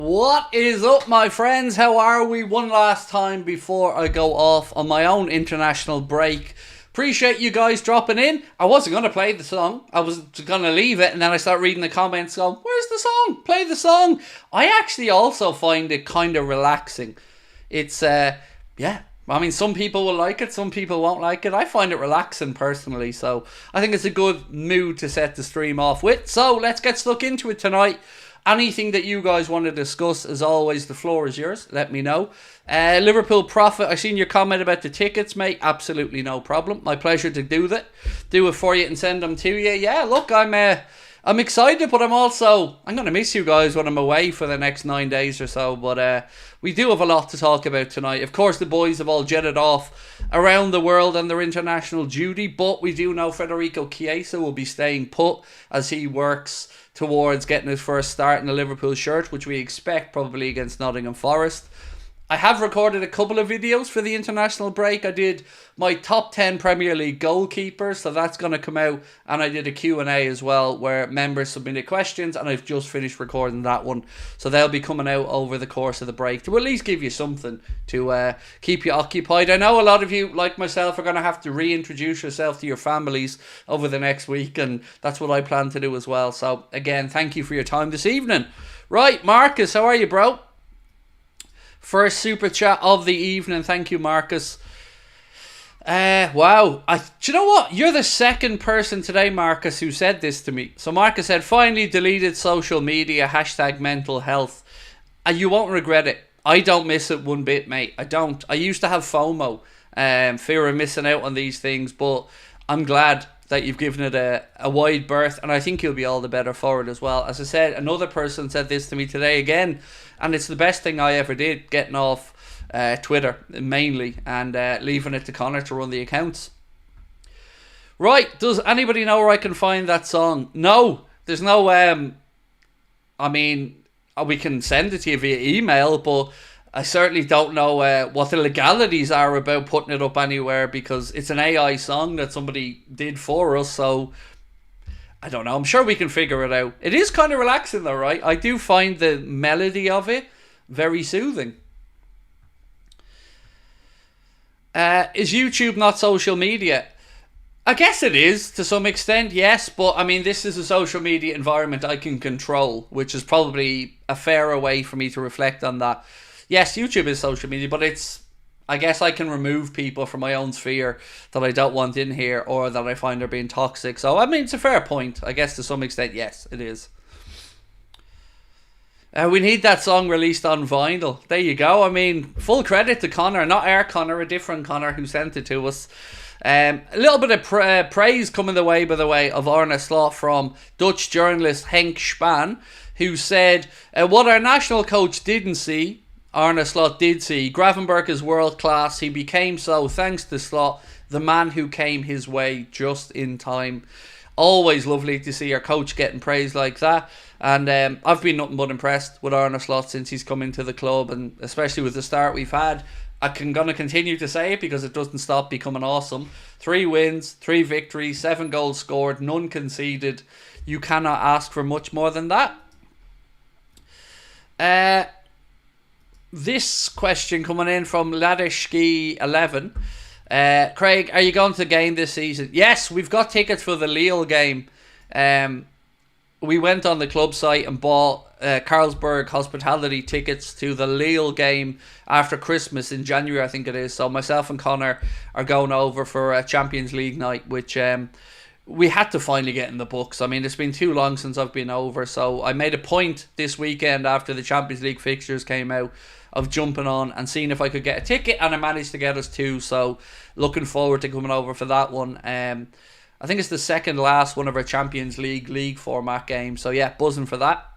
What is up, my friends? How are we? One last time before I go off on my own international break. Appreciate you guys dropping in. I wasn't going to play the song. I was going to leave it, and then I start reading the comments going, where's the song? Play the song. I actually also find it kind of relaxing. It's, yeah. I mean, some people will like it, some people won't like it. I find it relaxing personally, so I think it's a good mood to set the stream off with. So let's get stuck into it tonight. Anything that you guys want to discuss, as always, the floor is yours. Let me know. Liverpool Prophet, I seen your comment about the tickets, mate. Absolutely no problem. My pleasure to do that. Do it for you and send them to you. Yeah, look, I'm excited, but I'm going to miss you guys when I'm away for the next 9 days or so. But we do have a lot to talk about tonight. Of course, the boys have all jetted off around the world on their international duty, but we do know Federico Chiesa will be staying put as he works towards getting his first start in the Liverpool shirt, which we expect probably against Nottingham Forest. I have recorded a couple of videos for the international break. I did my top 10 Premier League goalkeepers, so that's going to come out. And I did a Q&A as well, where members submitted questions, and I've just finished recording that one. So they'll be coming out over the course of the break to at least give you something to keep you occupied. I know a lot of you, like myself, are going to have to reintroduce yourself to your families over the next week, and that's what I plan to do as well. So again, thank you for your time this evening. Right, Marcus, how are you, bro? First super chat of the evening. Thank you, Marcus. Wow. Do you know what? You're the second person today, Marcus, who said this to me. So Marcus said, finally deleted social media, #mental health. And you won't regret it. I don't miss it one bit, mate. I don't. I used to have FOMO, fear of missing out on these things, but I'm glad that you've given it a wide berth, and I think you'll be all the better for it as well. As I said, another person said this to me today again, and it's the best thing I ever did, getting off Twitter mainly and leaving it to Connor to run the accounts. Right, does anybody know where I can find that song? No, there's no, I mean, we can send it to you via email, but I certainly don't know what the legalities are about putting it up anywhere, because it's an AI song that somebody did for us, so I don't know. I'm sure we can figure it out. It is kind of relaxing though, right? I do find the melody of it very soothing. Is YouTube not social media? I guess it is to some extent, yes, but I mean, this is a social media environment I can control, which is probably a fairer way for me to reflect on that. Yes, YouTube is social media, but I guess I can remove people from my own sphere that I don't want in here, or that I find are being toxic. So, I mean, it's a fair point. I guess to some extent, yes, it is. We need that song released on vinyl. There you go. I mean, full credit to Connor. Not our Connor, a different Connor who sent it to us. A little bit of praise coming the way, by the way, of Arne Slot from Dutch journalist Henk Spaan, who said, what our national coach didn't see, Arne Slot did see. Gravenberch is world class. He became so thanks to Slot, the man who came his way just in time. Always lovely to see our coach getting praise like that. And I've been nothing but impressed with Arne Slot since he's come into the club, and especially with the start we've had. I'm going to continue to say it because it doesn't stop becoming awesome. 3 wins, 3 victories, 7 goals scored, none conceded. You cannot ask for much more than that. This question coming in from Ladishki11. Craig, are you going to the game this season? Yes, we've got tickets for the Lille game. We went on the club site and bought Carlsberg hospitality tickets to the Lille game after Christmas in January, I think it is. So myself and Connor are going over for a Champions League night, which we had to finally get in the books. I mean, it's been too long since I've been over, so I made a point this weekend after the Champions League fixtures came out of jumping on and seeing if I could get a ticket, and I managed to get us 2, so looking forward to coming over for that one. I think it's the second last one of our Champions League format games, so yeah, buzzing for that.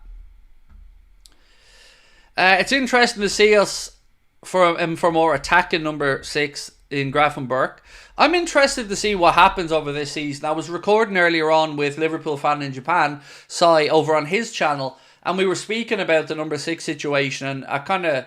It's interesting to see us for more attacking number 6 in Gravenberch. I'm interested to see what happens over this season. I was recording earlier on with Liverpool fan in Japan, Sai, over on his channel, and we were speaking about the number 6 situation, and I kind of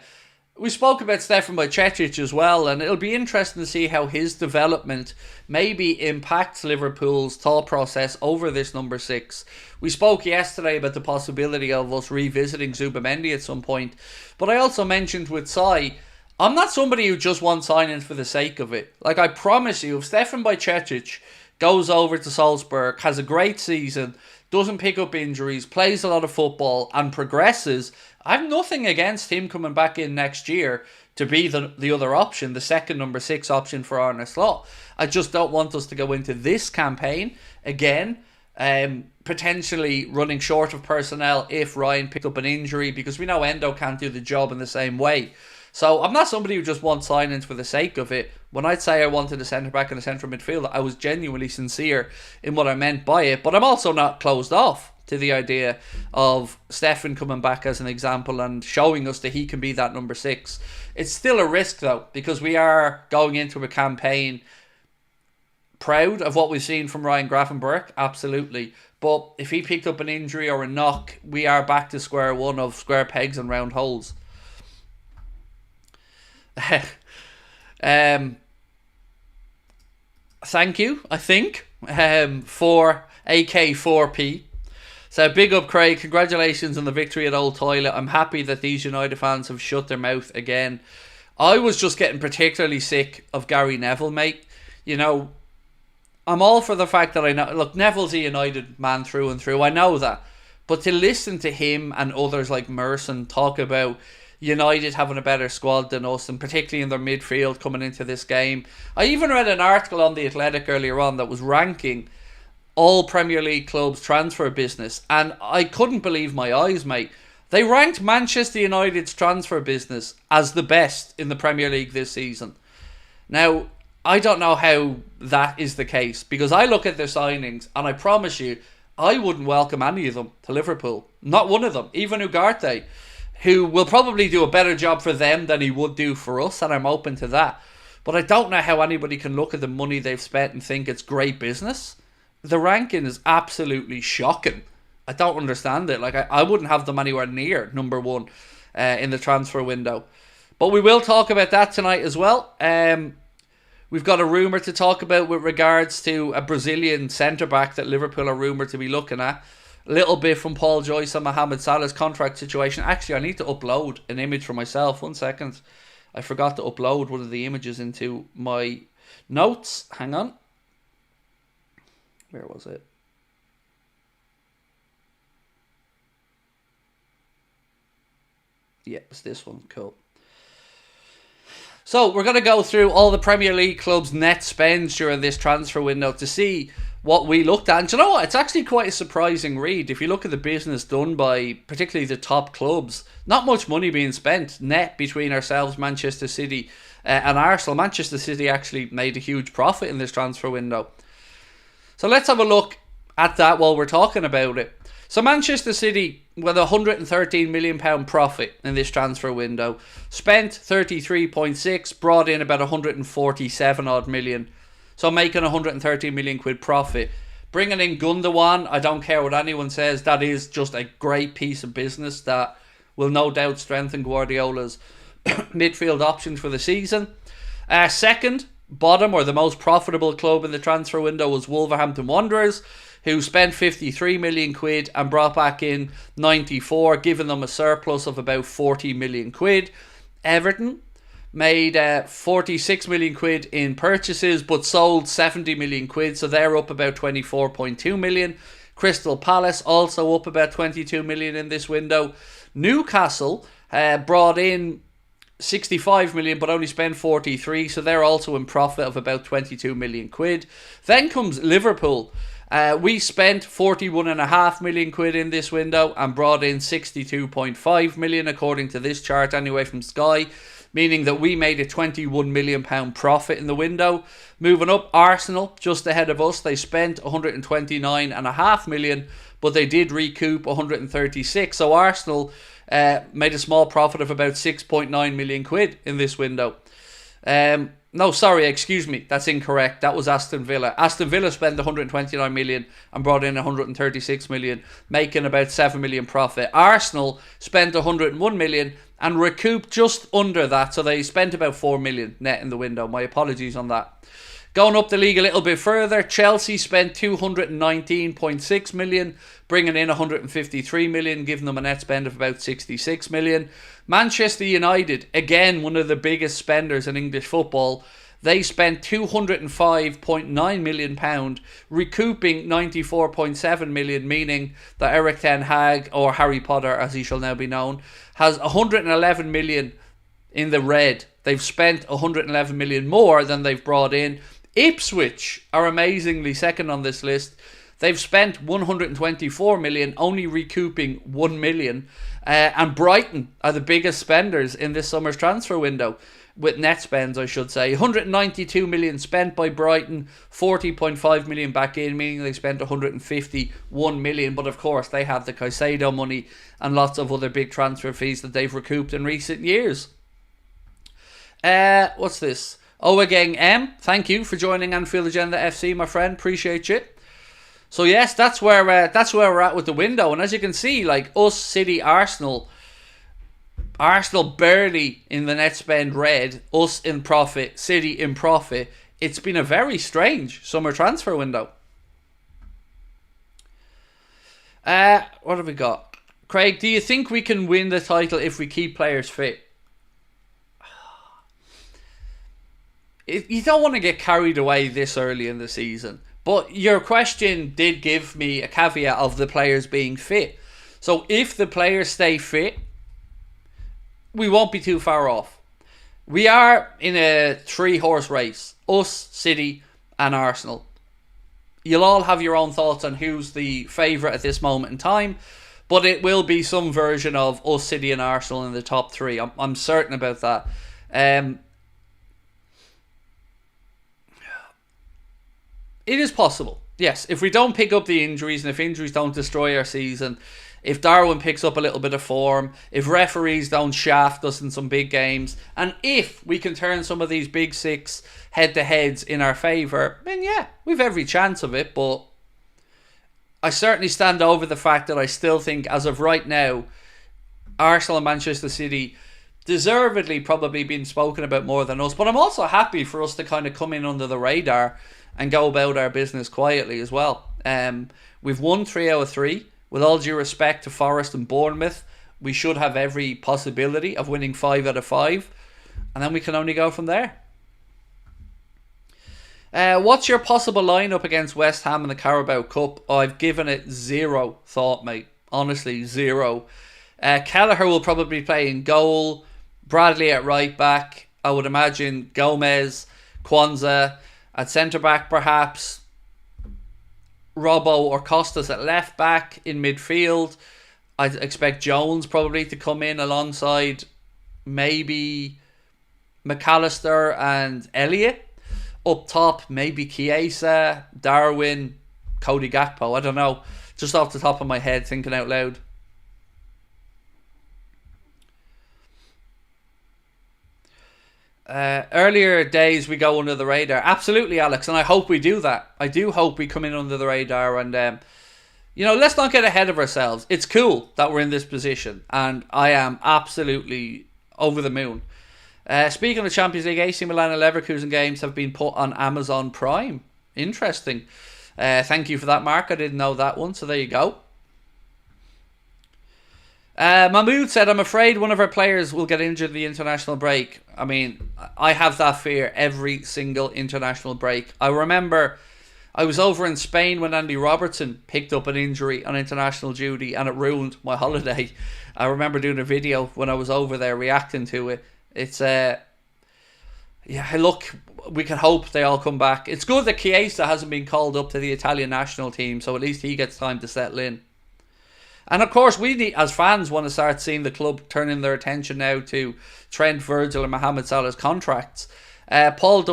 We spoke about Stefan Bajcetic as well, and it'll be interesting to see how his development maybe impacts Liverpool's thought process over this number 6. We spoke yesterday about the possibility of us revisiting Zubamendi at some point, but I also mentioned with Sai, I'm not somebody who just wants signings for the sake of it. Like, I promise you, if Stefan Bajcetic goes over to Salzburg, has a great season, doesn't pick up injuries, plays a lot of football, and progresses, I've nothing against him coming back in next year to be the other option, the second number 6 option for Arne Slot. I just don't want us to go into this campaign again, potentially running short of personnel if Ryan picked up an injury, because we know Endo can't do the job in the same way. So I'm not somebody who just wants signings for the sake of it. When I'd say I wanted a centre-back and a central midfielder, I was genuinely sincere in what I meant by it. But I'm also not closed off to the idea of Stefan coming back as an example and showing us that he can be that number 6. It's still a risk though, because we are going into a campaign proud of what we've seen from Ryan Gravenberch, absolutely. But if he picked up an injury or a knock, we are back to square one of square pegs and round holes. Thank you, I think, for AK4P. So big up, Craig. Congratulations on the victory at Old Toilet. I'm happy that these United fans have shut their mouth again. I was just getting particularly sick of Gary Neville, mate. You know, I'm all for the fact that I know... Look, Neville's a United man through and through. I know that. But to listen to him and others like Merson talk about United having a better squad than us, and particularly in their midfield coming into this game. I even read an article on The Athletic earlier on that was ranking all Premier League clubs' transfer business, and I couldn't believe my eyes, mate. They ranked Manchester United's transfer business as the best in the Premier League this season. Now, I don't know how that is the case, because I look at their signings, and I promise you, I wouldn't welcome any of them to Liverpool. Not one of them, even Ugarte, who will probably do a better job for them than he would do for us, and I'm open to that. But I don't know how anybody can look at the money they've spent and think it's great business. The ranking is absolutely shocking. I don't understand it. Like, I wouldn't have them anywhere near number 1 in the transfer window. But we will talk about that tonight as well. We've got a rumour to talk about with regards to a Brazilian centre-back that Liverpool are rumoured to be looking at. A little bit from Paul Joyce on Mohamed Salah's contract situation. Actually, I need to upload an image for myself. 1 second. I forgot to upload one of the images into my notes. Hang on. Where was it? Yeah, it's this one. Cool. So, we're going to go through all the Premier League clubs' net spends during this transfer window to see what we looked at. And you know what? It's actually quite a surprising read. If you look at the business done by particularly the top clubs, not much money being spent net between ourselves, Manchester City and Arsenal. Manchester City actually made a huge profit in this transfer window. So let's have a look at that while we're talking about it. So Manchester City, with a £113 million profit in this transfer window, spent 33.6, brought in about 147 odd million. So making 113 million quid profit. Bringing in Gundogan, I don't care what anyone says, that is just a great piece of business that will no doubt strengthen Guardiola's midfield options for the season. Second, bottom or the most profitable club in the transfer window was Wolverhampton Wanderers, who spent 53 million quid and brought back in 94, giving them a surplus of about 40 million quid. Everton made 46 million quid in purchases but sold 70 million quid, so they're up about 24.2 million. Crystal Palace also up about 22 million in this window. Newcastle brought in 65 million but only spent 43, so they're also in profit of about 22 million quid. Then comes Liverpool. We spent 41.5 million quid in this window and brought in 62.5 million according to this chart anyway from Sky, meaning that we made a £21 million profit in the window. Moving up, Arsenal, just ahead of us, they spent 129.5 million, but they did recoup 136. So Arsenal made a small profit of about 6.9 million quid in this window. No, sorry, excuse me, that's incorrect. That was Aston Villa. Aston Villa spent 129 million and brought in 136 million, making about 7 million profit. Arsenal spent 101 million and recouped just under that. So they spent about 4 million net in the window. My apologies on that. Going up the league a little bit further, Chelsea spent 219.6 million, bringing in 153 million, giving them a net spend of about 66 million. Manchester United, again one of the biggest spenders in English football, they spent £205.9 million, recouping 94.7 million, meaning that Eric Ten Hag, or Harry Potter as he shall now be known, has 111 million in the red. They've spent 111 million more than they've brought in. Ipswich are amazingly second on this list. They've spent 124 million, only recouping 1 million. And Brighton are the biggest spenders in this summer's transfer window, with net spends, I should say. 192 million spent by Brighton, 40.5 million back in, meaning they spent 151 million. But of course, they have the Caicedo money and lots of other big transfer fees that they've recouped in recent years. What's this? Owagang M, thank you for joining Anfield Agenda FC, my friend. Appreciate you. So yes, that's where we're at with the window. And as you can see, like us, City, Arsenal barely in the net spend red, us in profit, City in profit. It's been a very strange summer transfer window. What have we got? Craig, do you think we can win the title if we keep players fit? You don't want to get carried away this early in the season. But your question did give me a caveat of the players being fit. So if the players stay fit, we won't be too far off. We are in a 3-horse race. Us, City and Arsenal. You'll all have your own thoughts on who's the favourite at this moment in time. But it will be some version of us, City and Arsenal in the top 3. I'm certain about that. It is possible, yes. If we don't pick up the injuries and if injuries don't destroy our season, if Darwin picks up a little bit of form, if referees don't shaft us in some big games, and if we can turn some of these big 6 head-to-heads in our favour, then yeah, we've every chance of it. But I certainly stand over the fact that I still think, as of right now, Arsenal and Manchester City deservedly probably been spoken about more than us. But I'm also happy for us to kind of come in under the radar and go about our business quietly as well. We've won 3 out of 3. With all due respect to Forest and Bournemouth, we should have every possibility of winning 5 out of 5. And then we can only go from there. What's your possible lineup against West Ham in the Carabao Cup? I've given it 0 thought, mate. Honestly, 0. Kelleher will probably play in goal. Bradley at right back. I would imagine Gomez, Kwanzaa at centre-back perhaps, Robbo or Costas at left-back. In midfield, I'd expect Jones probably to come in alongside maybe McAllister and Elliott. Up top, maybe Chiesa, Darwin, Cody Gakpo. I don't know. Just off the top of my head, thinking out loud. Earlier days we go under the radar. Absolutely, Alex, and I hope we do that. I do hope we come in under the radar, and let's not get ahead of ourselves. It's cool that we're in this position, and I am absolutely over the moon. Speaking of Champions League, AC Milan and Leverkusen games have been put on Amazon Prime. Interesting. Thank you for that, Mark. I didn't know that one, so there you go. Mahmood said, I'm afraid one of our players will get injured in the international break. I mean, I have that fear every single international break. I remember I was over in Spain when Andy Robertson picked up an injury on international duty and it ruined my holiday. I remember doing a video when I was over there reacting to it. It's, look, we can hope they all come back. It's good that Chiesa hasn't been called up to the Italian national team, so at least he gets time to settle in. And of course, we need, as fans, want to start seeing the club turning their attention now to Trent, Virgil and Mohamed Salah's contracts. Paul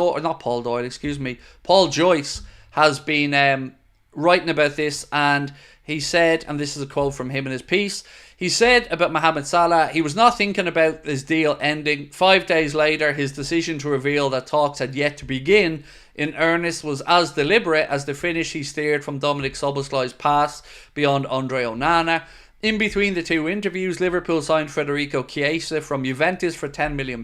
Joyce has been writing about this, and he said, and this is a quote from him in his piece, he said about Mohamed Salah, he was not thinking about his deal ending. 5 days later, his decision to reveal that talks had yet to begin in earnest was as deliberate as the finish he steered from Dominic Soboslai's pass beyond Andre Onana. In between the two interviews, Liverpool signed Federico Chiesa from Juventus for £10 million,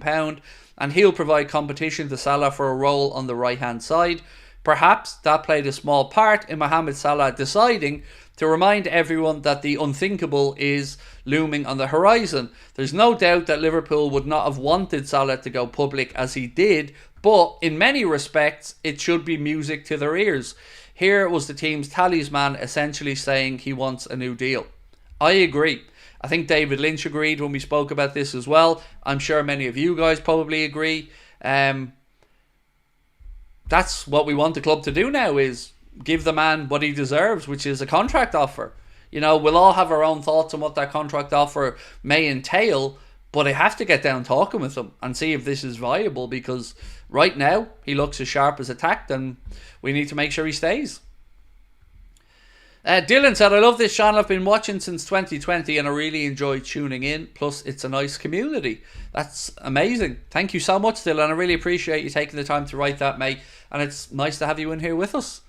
and he'll provide competition to Salah for a role on the right-hand side. Perhaps that played a small part in Mohamed Salah deciding to remind everyone that the unthinkable is looming on the horizon. There's no doubt that Liverpool would not have wanted Salah to go public as he did, but in many respects, it should be music to their ears. Here was the team's talisman essentially saying he wants a new deal. I agree. I think David Lynch agreed when we spoke about this as well. I'm sure many of you guys probably agree. That's what we want the club to do now, is give the man what he deserves, which is a contract offer. You know, we'll all have our own thoughts on what that contract offer may entail, but I have to get down talking with him and see if this is viable, because right now he looks as sharp as a tack, and we need to make sure he stays. Dylan said, I love this channel. I've been watching since 2020 and I really enjoy tuning in. Plus, it's a nice community. That's amazing. Thank you so much, Dylan. I really appreciate you taking the time to write that, mate. And it's nice to have you in here with us.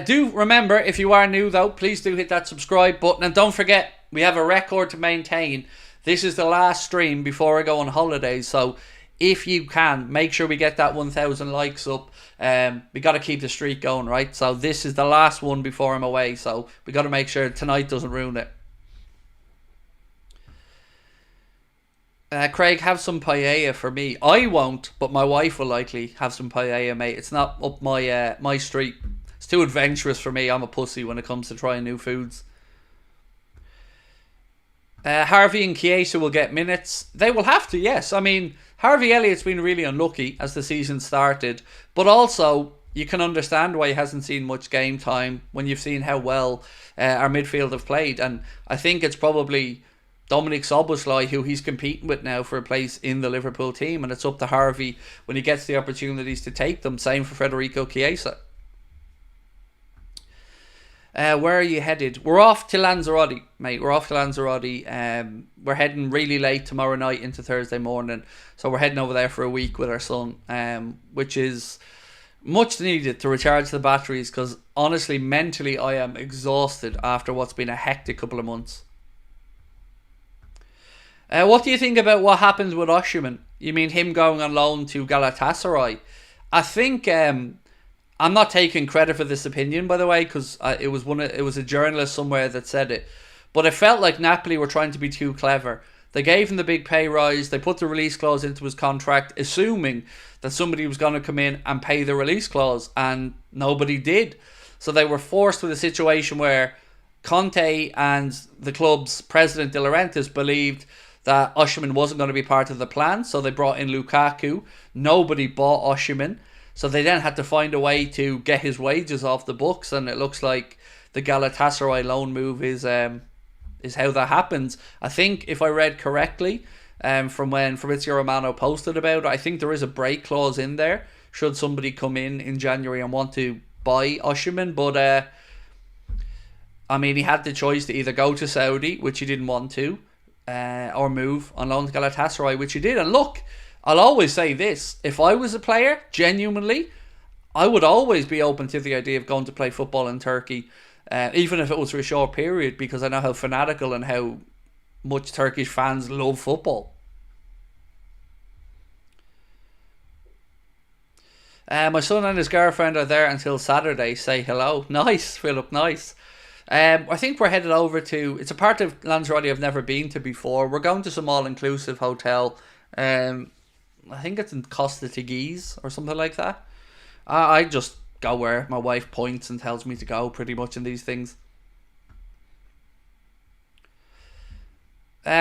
Do remember, if you are new though, please do hit that subscribe button. And don't forget, we have a record to maintain. This is the last stream before I go on holidays. So if you can, make sure we get that 1,000 likes up. We got to keep the streak going, right? So this is the last one before I'm away. So we got to make sure tonight doesn't ruin it. Craig, have some paella for me. I won't, but my wife will likely have some paella, mate. It's not up my my street. It's too adventurous for me. I'm a pussy when it comes to trying new foods. Harvey and Chiesa will get minutes. They will have to, yes. I mean, Harvey Elliott's been really unlucky as the season started, but also you can understand why he hasn't seen much game time when you've seen how well our midfield have played. And I think it's probably Dominic Szoboszlai who he's competing with now for a place in the Liverpool team, and it's up to Harvey when he gets the opportunities to take them. Same for Federico Chiesa. Where are you headed? We're off to Lanzarote, mate. We're off to Lanzarote. We're heading really late tomorrow night into Thursday morning. So we're heading over there for a week with our son, which is much needed to recharge the batteries, because honestly, mentally, I am exhausted after what's been a hectic couple of months. What do you think about what happened with Osimhen? You mean him going on loan to Galatasaray? I think... I'm not taking credit for this opinion, by the way, because it was a journalist somewhere that said it. But it felt like Napoli were trying to be too clever. They gave him the big pay rise. They put the release clause into his contract, assuming that somebody was going to come in and pay the release clause, and nobody did. So they were forced with a situation where Conte and the club's president De Laurentiis believed that Osimhen wasn't going to be part of the plan, so they brought in Lukaku. Nobody bought Osimhen. So they then had to find a way to get his wages off the books, and it looks like the Galatasaray loan move is how that happens. I think, if I read correctly, from when Fabrizio Romano posted about it, I think there is a break clause in there should somebody come in January and want to buy Osimhen. But I mean, he had the choice to either go to Saudi, which he didn't want to, or move on loan to Galatasaray, which he did. And look, I'll always say this, if I was a player, genuinely, I would always be open to the idea of going to play football in Turkey, even if it was for a short period, because I know how fanatical and how much Turkish fans love football. My son and his girlfriend are there until Saturday. Say hello. Nice, Philip, nice. I think we're headed over to... It's a part of Lanzarote I've never been to before. We're going to some all-inclusive hotel. I think it's in Costa Teguise or something like that. I just go where my wife points and tells me to go, pretty much, in these things.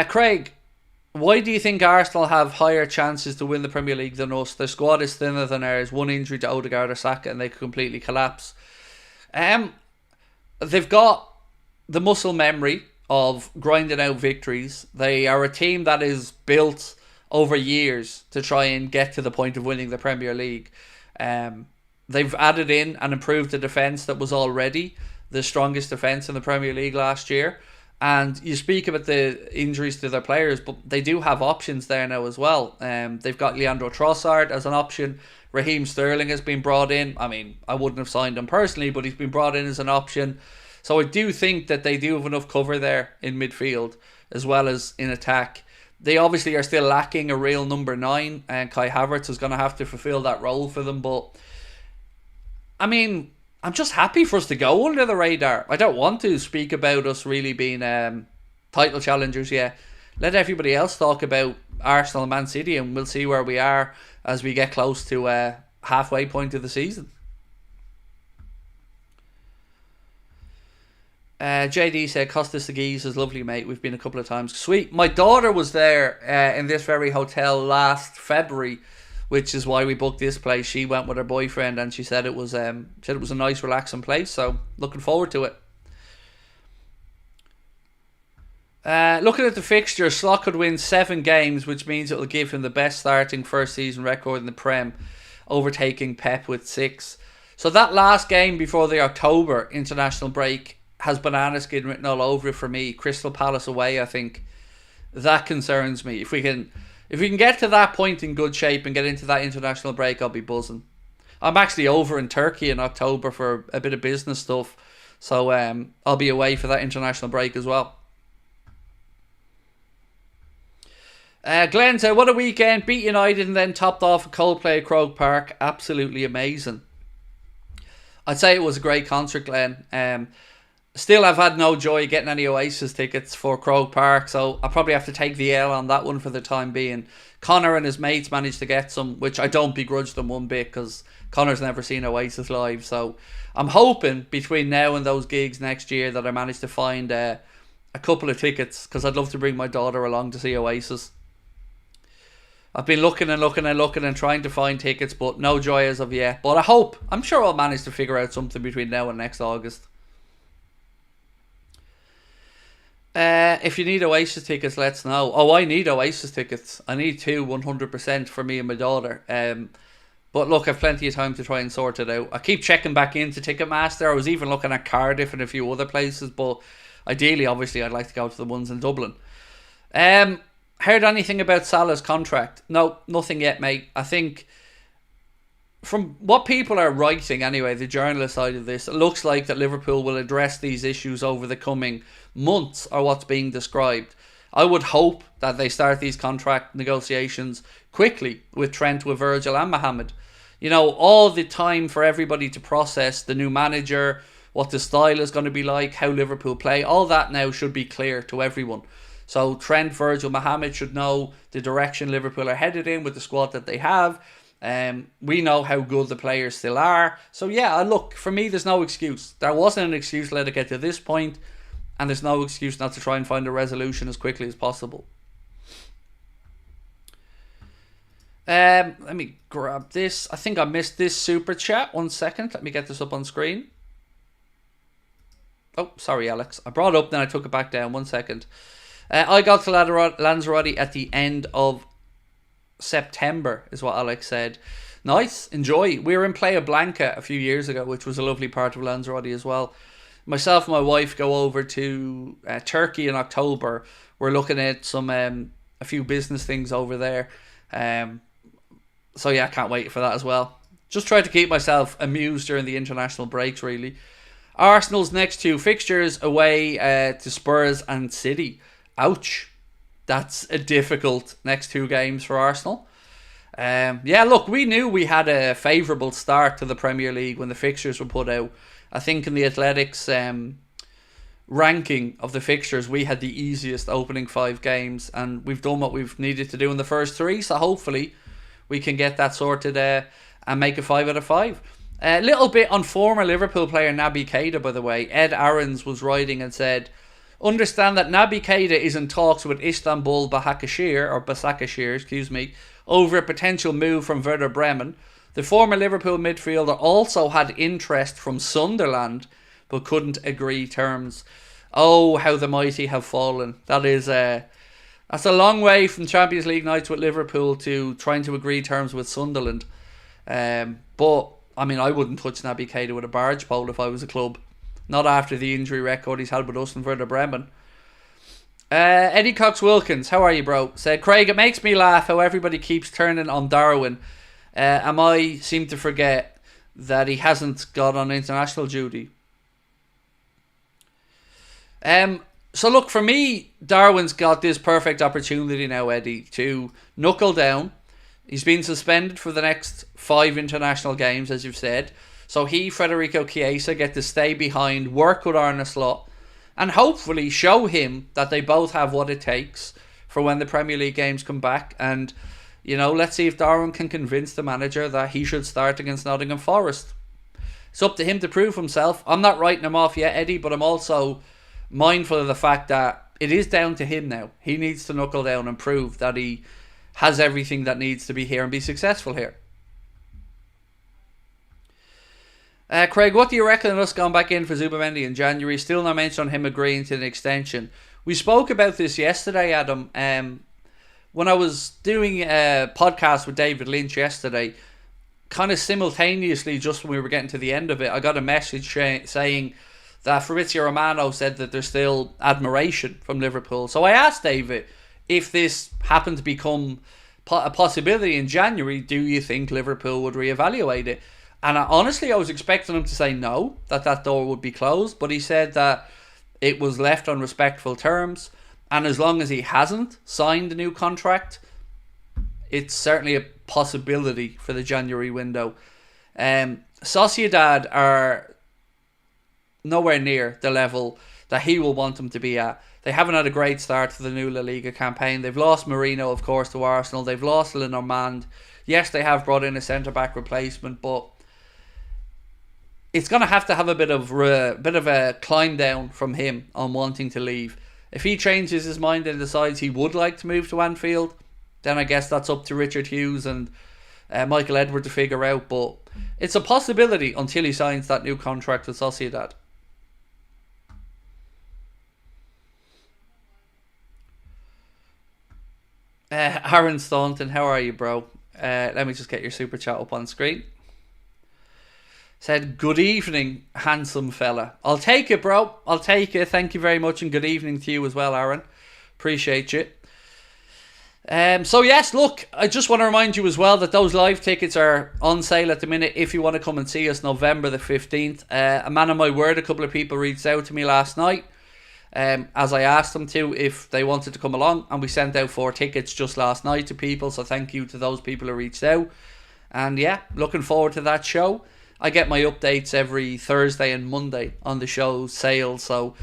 Craig, why do you think Arsenal have higher chances to win the Premier League than us? Their squad is thinner than ours. One injury to Odegaard or Saka and they could completely collapse. They've got the muscle memory of grinding out victories. They are a team that is built over years to try and get to the point of winning the Premier League. They've added in and improved the defence that was already the strongest defence in the Premier League last year. And you speak about the injuries to their players, but they do have options there now as well. They've got Leandro Trossard as an option. Raheem Sterling has been brought in. I mean, I wouldn't have signed him personally, but he's been brought in as an option. So I do think that they do have enough cover there in midfield as well as in attack. They obviously are still lacking a real number 9, and Kai Havertz is going to have to fulfill that role for them. But, I mean, I'm just happy for us to go under the radar. I don't want to speak about us really being title challengers yet. Let everybody else talk about Arsenal and Man City, and we'll see where we are as we get close to halfway point of the season. JD said, Costas de Guise is lovely, mate. We've been a couple of times. Sweet. My daughter was there in this very hotel last February, which is why we booked this place. She went with her boyfriend, and she said it was a nice, relaxing place. So looking forward to it. Looking at the fixture, Slot could win 7 games, which means it will give him the best starting first season record in the Prem, overtaking Pep with 6. So that last game before the October international break has banana skin written all over it for me. Crystal Palace away, I think. That concerns me. If we can get to that point in good shape and get into that international break, I'll be buzzing. I'm actually over in Turkey in October for a bit of business stuff, so I'll be away for that international break as well. Glenn said, what a weekend. Beat United and then topped off a Coldplay at Croke Park. Absolutely amazing. I'd say it was a great concert, Glenn. Still, I've had no joy getting any Oasis tickets for Croke Park, so I'll probably have to take the L on that one for the time being. Connor and his mates managed to get some, which I don't begrudge them one bit, because Connor's never seen Oasis live. So I'm hoping between now and those gigs next year that I manage to find a couple of tickets, because I'd love to bring my daughter along to see Oasis. I've been looking and trying to find tickets, but no joy as of yet. But I'm sure I'll manage to figure out something between now and next August. If you need Oasis tickets, let's know. Oh, I need Oasis tickets. I need 100% for me and my daughter. But look, I've plenty of time to try and sort it out. I keep checking back into Ticketmaster. I was even looking at Cardiff and a few other places, but ideally, obviously, I'd like to go to the ones in Dublin. Heard anything about Salah's contract? No, nothing yet, mate. I think from what people are writing anyway, the journalist side of this, it looks like that Liverpool will address these issues over the coming months, or what's being described. I would hope that they start these contract negotiations quickly with Trent, with Virgil and Mohamed. You know, all the time for everybody to process the new manager, what the style is going to be like, how Liverpool play, all that now should be clear to everyone. So Trent, Virgil, Mohamed should know the direction Liverpool are headed in with the squad that they have. We know how good the players still are. So yeah, look, for me there's no excuse. There wasn't an excuse to let it get to this point, and there's no excuse not to try and find a resolution as quickly as possible. Let me grab this. I think I missed this super chat. 1 second. Let me get this up on screen. Oh, sorry, Alex. I brought it up, then I took it back down. 1 second. I got to Lanzarote at the end of September, is what Alex said. Nice. Enjoy. We were in Playa Blanca a few years ago, which was a lovely part of Lanzarote as well. Myself and my wife go over to Turkey in October. We're looking at some a few business things over there. So yeah, I can't wait for that as well. Just try to keep myself amused during the international breaks, really. Arsenal's next 2 fixtures away to Spurs and City. Ouch. That's a difficult next 2 games for Arsenal. Yeah, look, we knew we had a favourable start to the Premier League when the fixtures were put out. I think in the Athletics ranking of the fixtures, we had the easiest opening 5 games, and we've done what we've needed to do in the first 3, so hopefully we can get that sorted and make a 5 out of 5. A little bit on former Liverpool player Naby Keita, by the way. Ed Aarons was writing and said, understand that Naby Keita is in talks with Istanbul Başakşehir, over a potential move from Werder Bremen. The former Liverpool midfielder also had interest from Sunderland, but couldn't agree terms. Oh, how the mighty have fallen. That's a long way from Champions League nights with Liverpool to trying to agree terms with Sunderland. But, I mean, I wouldn't touch Naby Keita with a barge pole if I was a club. Not after the injury record he's had with us and Werder Bremen. Eddie Cox-Wilkins, how are you, bro? Said, Craig, it makes me laugh how everybody keeps turning on Darwin. I seem to forget that he hasn't got on international duty. So look, for me, Darwin's got this perfect opportunity now, Eddie, to knuckle down. He's been suspended for the next 5 international games, as you've said. So Federico Chiesa, get to stay behind, work with Arne Slot, and hopefully show him that they both have what it takes for when the Premier League games come back. And, let's see if Darwin can convince the manager that he should start against Nottingham Forest. It's up to him to prove himself. I'm not writing him off yet, Eddie, but I'm also mindful of the fact that it is down to him now. He needs to knuckle down and prove that he has everything that needs to be here and be successful here. Craig, what do you reckon of us going back in for Zubamendi in January? Still no mention on him agreeing to an extension. We spoke about this yesterday, Adam. When I was doing a podcast with David Lynch yesterday, kind of simultaneously, just when we were getting to the end of it, I got a message saying that Fabrizio Romano said that there's still admiration from Liverpool. So I asked David, if this happened to become a possibility in January, do you think Liverpool would reevaluate it? And honestly, I was expecting him to say no, that door would be closed. But he said that it was left on respectful terms. And as long as he hasn't signed a new contract, it's certainly a possibility for the January window. Sociedad are nowhere near the level that he will want them to be at. They haven't had a great start to the new La Liga campaign. They've lost Marino, of course, to Arsenal. They've lost Lenormand. Yes, they have brought in a centre-back replacement, but it's going to have a bit of a climb down from him on wanting to leave. If he changes his mind and decides he would like to move to Anfield, then I guess that's up to Richard Hughes and Michael Edward to figure out. But it's a possibility until he signs that new contract with Sociedad. Aaron Staunton, how are you, bro? Let me just get your super chat up on screen. Said, good evening, handsome fella. I'll take it, bro. I'll take it. Thank you very much, and good evening to you as well, Aaron. Appreciate you. So yes, look, I just want to remind you as well that those live tickets are on sale at the minute if you want to come and see us November the 15th. A man of my word, a couple of people reached out to me last night. As I asked them to, if they wanted to come along, and we sent out 4 tickets just last night to people, so thank you to those people who reached out. And yeah, looking forward to that show. I get my updates every Thursday and Monday on the show's sales, so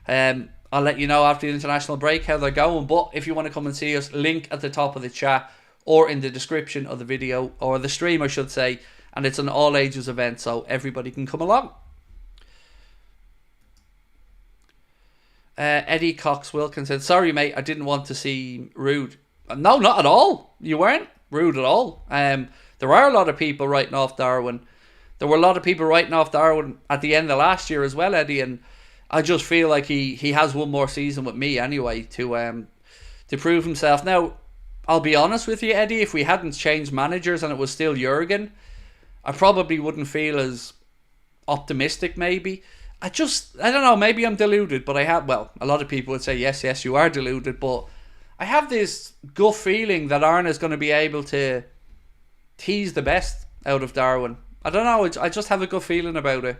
I'll let you know after the international break how they're going. But if you want to come and see us, link at the top of the chat or in the description of the video, or the stream I should say, and it's an all ages event, so everybody can come along. Eddie Cox Wilkins said, sorry mate, I didn't want to seem rude. No, not at all. You weren't rude at all. There are a lot of people writing off Darwin. There were a lot of people writing off Darwin at the end of last year as well, Eddie, and I just feel like he has one more season with me anyway to prove himself. Now, I'll be honest with you, Eddie, if we hadn't changed managers and it was still Jurgen, I probably wouldn't feel as optimistic maybe. I don't know, maybe I'm deluded, but a lot of people would say, yes, you are deluded, but I have this gut feeling that Arne is going to be able to tease the best out of Darwin. I don't know, I just have a good feeling about it.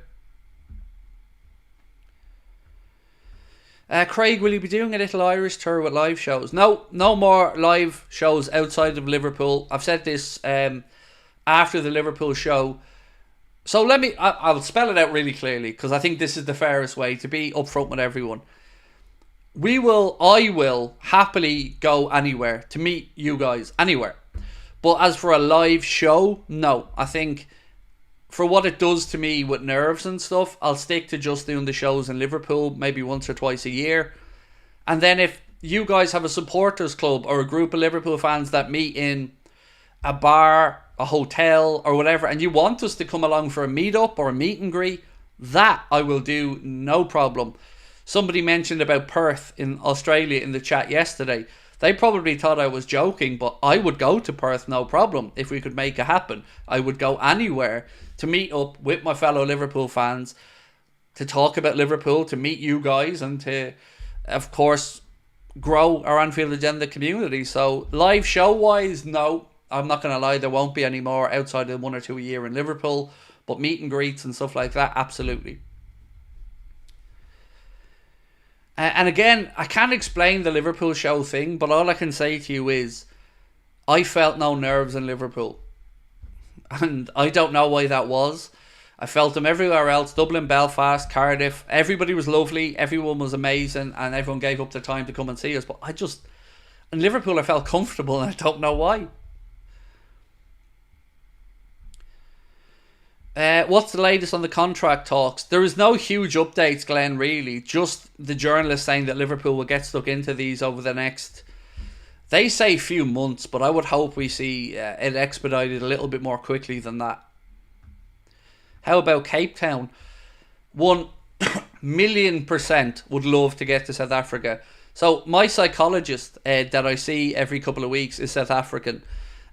Craig, will you be doing a little Irish tour with live shows? No more live shows outside of Liverpool. I've said this after the Liverpool show. So I'll spell it out really clearly, because I think this is the fairest way to be upfront with everyone. I will happily go anywhere to meet you guys, anywhere. But as for a live show, no. I think for what it does to me with nerves and stuff, I'll stick to just doing the shows in Liverpool, maybe once or twice a year. And then if you guys have a supporters club or a group of Liverpool fans that meet in a bar, a hotel or whatever, and you want us to come along for a meet-up or a meet and greet, that I will do, no problem. Somebody mentioned about Perth in Australia in the chat yesterday. They probably thought I was joking, but I would go to Perth, no problem, if we could make it happen. I would go anywhere to meet up with my fellow Liverpool fans, to talk about Liverpool, to meet you guys, and to, of course, grow our Anfield Agenda community. So live show-wise, no, I'm not going to lie, there won't be any more outside of 1 or 2 a year in Liverpool, but meet and greets and stuff like that, absolutely. And again, I can't explain the Liverpool show thing, but all I can say to you is I felt no nerves in Liverpool. And I don't know why that was. I felt them everywhere else. Dublin, Belfast, Cardiff. Everybody was lovely. Everyone was amazing. And everyone gave up their time to come and see us. But in Liverpool, I felt comfortable, and I don't know why. What's the latest on the contract talks? There is no huge updates, Glenn, really. Just the journalists saying that Liverpool will get stuck into these over the next... They say few months, but I would hope we see it expedited a little bit more quickly than that. How about Cape Town? 1,000,000% would love to get to South Africa. So my psychologist that I see every couple of weeks is South African.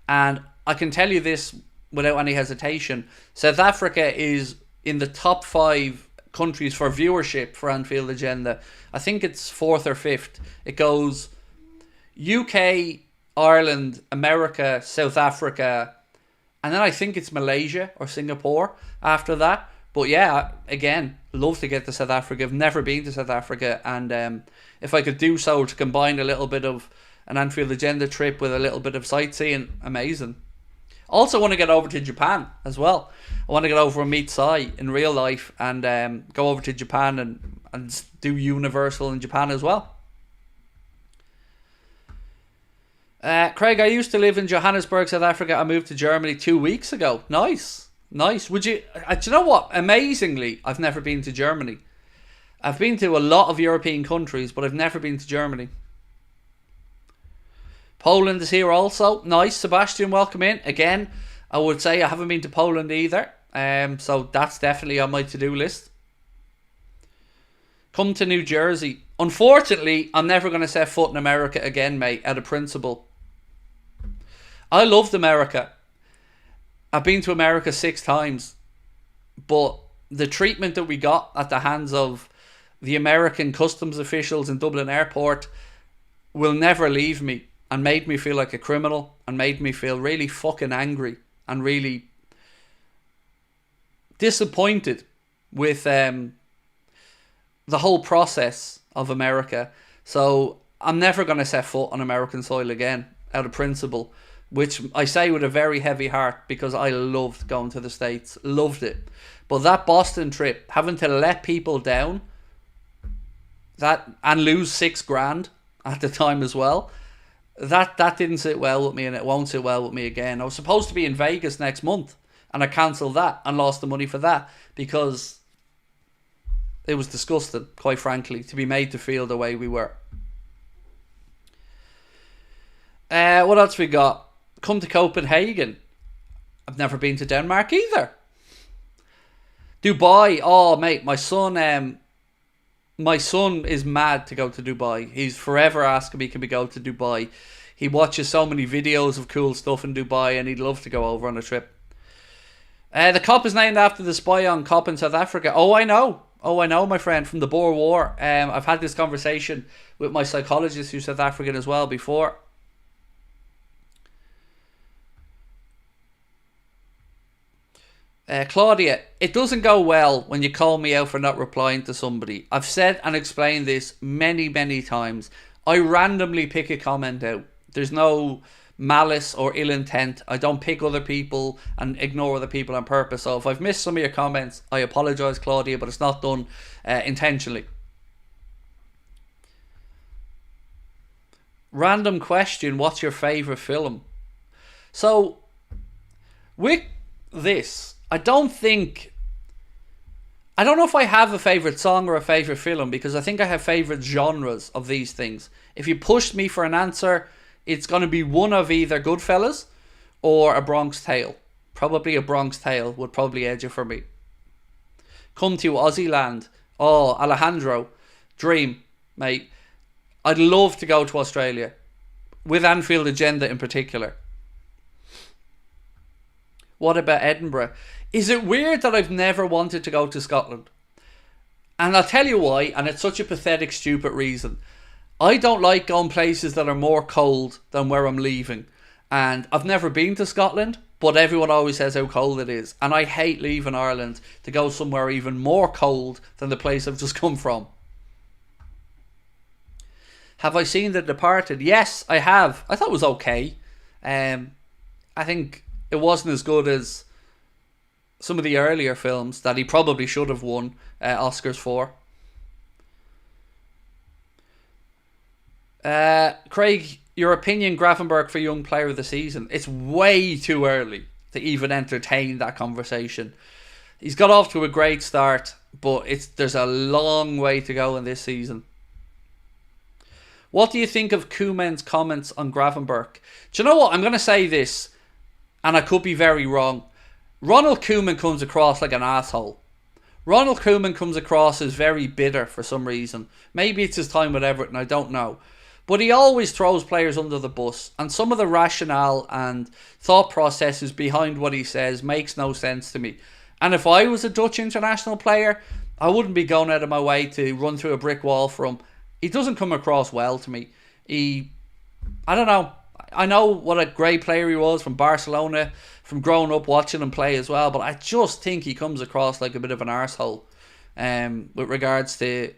And I can tell you this without any hesitation. South Africa is in the top 5 countries for viewership for Anfield Agenda. I think it's 4th or 5th. It goes... UK, Ireland, America, South Africa, and then I think it's Malaysia or Singapore after that. But yeah, again, love to get to South Africa. I've never been to South Africa, and if I could do so to combine a little bit of an Anfield Agenda trip with a little bit of sightseeing, amazing. Also want to get over to Japan as well. I want to get over and meet Sai in real life and go over to Japan and do Universal in Japan as well. Craig, I used to live in Johannesburg, South Africa. I moved to Germany 2 weeks ago. Nice. Would you... do you know what? Amazingly, I've never been to Germany. I've been to a lot of European countries, but I've never been to Germany. Poland is here also. Nice. Sebastian, welcome in. Again, I would say I haven't been to Poland either. So that's definitely on my to-do list. Come to New Jersey. Unfortunately, I'm never going to set foot in America again, mate, out of principle. I loved America. I've been to America 6 times. But the treatment that we got at the hands of the American customs officials in Dublin Airport will never leave me, and made me feel like a criminal, and made me feel really fucking angry and really disappointed with the whole process of America. So I'm never going to set foot on American soil again out of principle, which I say with a very heavy heart, because I loved going to the States, loved it. But that Boston trip, having to let people down and lose $6,000 at the time as well, that didn't sit well with me, and it won't sit well with me again. I was supposed to be in Vegas next month, and I cancelled that and lost the money for that because it was disgusting, quite frankly, to be made to feel the way we were. What else we got? Come to Copenhagen. I've never been to Denmark either. Dubai. Oh, mate, my son is mad to go to Dubai. He's forever asking me, can we go to Dubai? He watches so many videos of cool stuff in Dubai, and he'd love to go over on a trip. The Kop is named after the spy on Kop in South Africa. Oh, I know, my friend, from the Boer War. I've had this conversation with my psychologist, who's South African as well, before. Claudia, it doesn't go well when you call me out for not replying to somebody. I've said and explained this many, many times. I randomly pick a comment out. There's no malice or ill intent. I don't pick other people and ignore other people on purpose. So if I've missed some of your comments, I apologise, Claudia, but it's not done intentionally. Random question, what's your favourite film? So, with this, I don't know if I have a favourite song or a favourite film, because I think I have favourite genres of these things. If you pushed me for an answer, it's going to be one of either Goodfellas or A Bronx Tale. Probably A Bronx Tale would probably edge it for me. Come to Aussie land. Oh, Alejandro. Dream, mate. I'd love to go to Australia. With Anfield Agenda in particular. What about Edinburgh? Is it weird that I've never wanted to go to Scotland? And I'll tell you why, and it's such a pathetic, stupid reason. I don't like going places that are more cold than where I'm leaving. And I've never been to Scotland, but everyone always says how cold it is. And I hate leaving Ireland to go somewhere even more cold than the place I've just come from. Have I seen The Departed? Yes, I have. I thought it was okay. I think it wasn't as good as some of the earlier films that he probably should have won Oscars for. Craig, your opinion, Gravenberch for Young Player of the Season? It's way too early to even entertain that conversation. He's got off to a great start, but there's a long way to go in this season. What do you think of Koeman's comments on Gravenberch? Do you know what? I'm going to say this, and I could be very wrong. Ronald Koeman comes across like an asshole. Ronald Koeman comes across as very bitter for some reason. Maybe it's his time with Everton, I don't know. But he always throws players under the bus, and some of the rationale and thought processes behind what he says makes no sense to me. And if I was a Dutch international player, I wouldn't be going out of my way to run through a brick wall for him. He doesn't come across well to me. I don't know. I know what a great player he was from Barcelona, from growing up watching him play as well, but I just think he comes across like a bit of an arsehole with regards to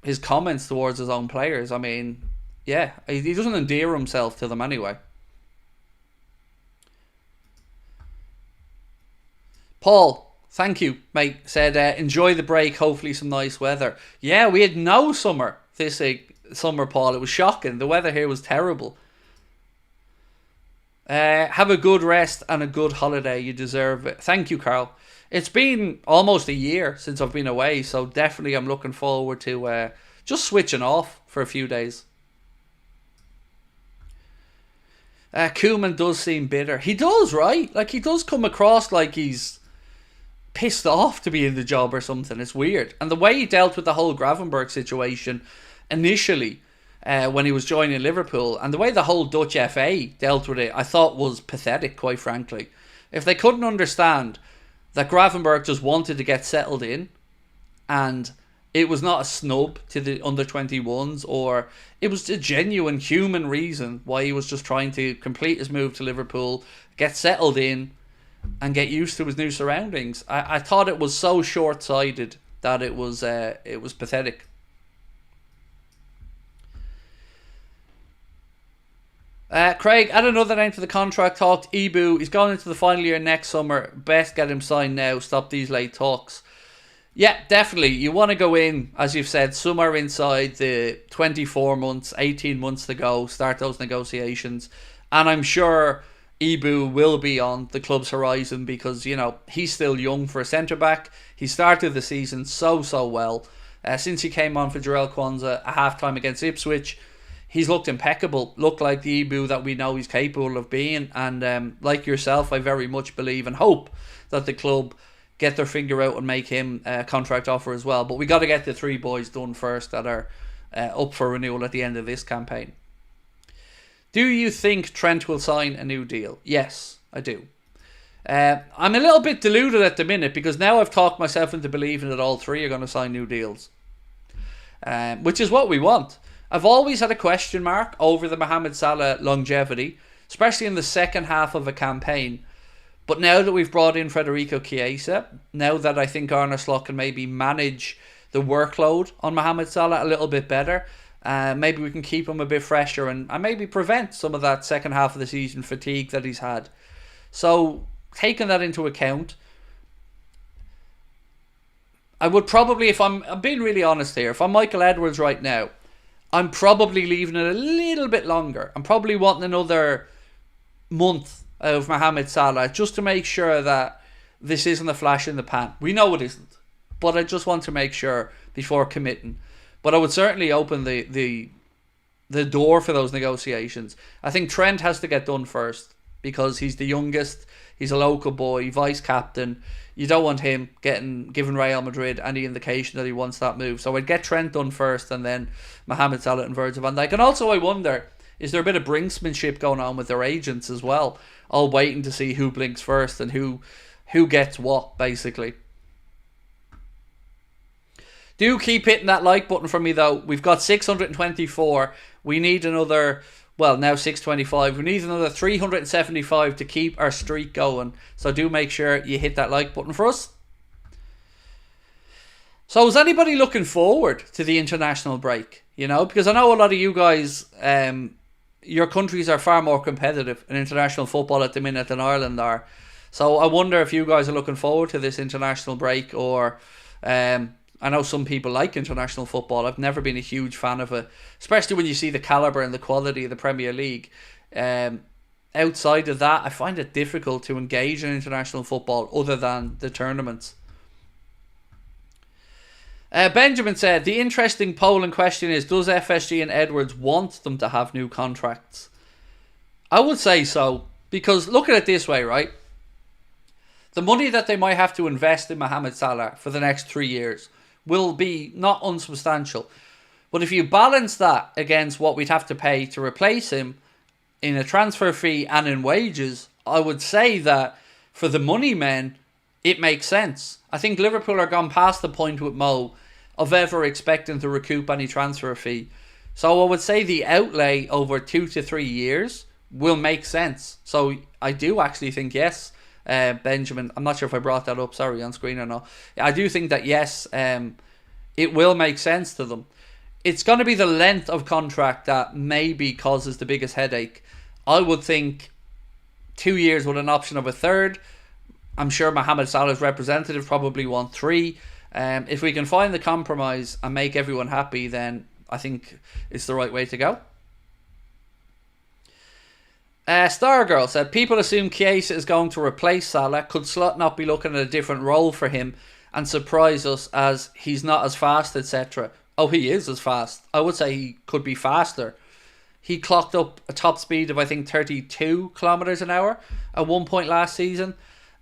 his comments towards his own players. I mean, yeah, he doesn't endear himself to them anyway. Paul, thank you, mate. Said, enjoy the break, hopefully some nice weather. Yeah, we had no summer this summer, Paul. It was shocking. The weather here was terrible. Have a good rest and a good holiday. You deserve it. Thank you, Carl. It's been almost a year since I've been away, so definitely I'm looking forward to just switching off for a few days. Koeman does seem bitter. He does, right? Like, he does come across like he's pissed off to be in the job or something. It's weird. And the way he dealt with the whole Gravenberch situation initially, when he was joining Liverpool, and the way the whole Dutch FA dealt with it, I thought was pathetic, quite frankly. If they couldn't understand that Gravenberch just wanted to get settled in, and it was not a snub to the under-21s, or it was a genuine human reason why he was just trying to complete his move to Liverpool, get settled in, and get used to his new surroundings. I thought it was so short-sighted that it was pathetic. Craig, add another name to the contract talk. Ibu, he's going into the final year next summer. Best get him signed now. Stop these late talks. Yeah, definitely. You want to go in, as you've said, somewhere inside the 24 months, 18 months to go, start those negotiations. And I'm sure Ibu will be on the club's horizon because, you know, he's still young for a centre-back. He started the season so well. Since he came on for Jarell Kwanzaa at half-time against Ipswich, he's looked impeccable, looked like the Ibu that we know he's capable of being. And like yourself, I very much believe and hope that the club get their finger out and make him a contract offer as well. But we got to get the three boys done first that are up for renewal at the end of this campaign. Do you think Trent will sign a new deal? Yes, I do. I'm a little bit deluded at the minute because now I've talked myself into believing that all three are going to sign new deals, which is what we want. I've always had a question mark over the Mohamed Salah longevity, especially in the second half of a campaign. But now that we've brought in Federico Chiesa, now that I think Arne Slot can maybe manage the workload on Mohamed Salah a little bit better, maybe we can keep him a bit fresher and maybe prevent some of that second half of the season fatigue that he's had. So, taking that into account, I would probably, if I'm being really honest here, if I'm Michael Edwards right now, I'm probably leaving it a little bit longer. I'm probably wanting another month of Mohamed Salah just to make sure that this isn't a flash in the pan. We know it isn't, but I just want to make sure before committing. But I would certainly open the door for those negotiations. I think Trent has to get done first because he's the youngest. He's a local boy, vice captain. You don't want him giving Real Madrid any indication that he wants that move. So I'd get Trent done first and then Mohamed Salah and Virgil van Dijk. And also I wonder, is there a bit of brinksmanship going on with their agents as well? All waiting to see who blinks first and who gets what, basically. Do keep hitting that like button for me though. We've got 624. We need another, well, now 625. We need another 375 to keep our streak going. So do make sure you hit that like button for us. So is anybody looking forward to the international break? You know, because I know a lot of you guys, your countries are far more competitive in international football at the minute than Ireland are. So I wonder if you guys are looking forward to this international break, or I know some people like international football. I've never been a huge fan of it, especially when you see the calibre and the quality of the Premier League. Outside of that, I find it difficult to engage in international football other than the tournaments. Benjamin said, the interesting polling question is, does FSG and Edwards want them to have new contracts? I would say so, because look at it this way, right? The money that they might have to invest in Mohamed Salah for the next 3 years will be not unsubstantial. But if you balance that against what we'd have to pay to replace him in a transfer fee and in wages, I would say that for the money men, it makes sense. I think Liverpool are gone past the point with Mo of ever expecting to recoup any transfer fee. So I would say the outlay over 2 to 3 years will make sense. So I do actually think yes, Benjamin. I'm not sure if I brought that up, sorry, on screen or not. I do think that yes, it will make sense to them. It's going to be the length of contract that maybe causes the biggest headache. I would think 2 years with an option of a third. I'm sure Mohamed Salah's representative probably want 3. If we can find the compromise and make everyone happy, then I think it's the right way to go. Stargirl said, people assume Chiesa is going to replace Salah. Could Slot not be looking at a different role for him and surprise us as he's not as fast, etc.? Oh, he is as fast. I would say he could be faster. He clocked up a top speed of, I think, 32 kilometers an hour at one point last season.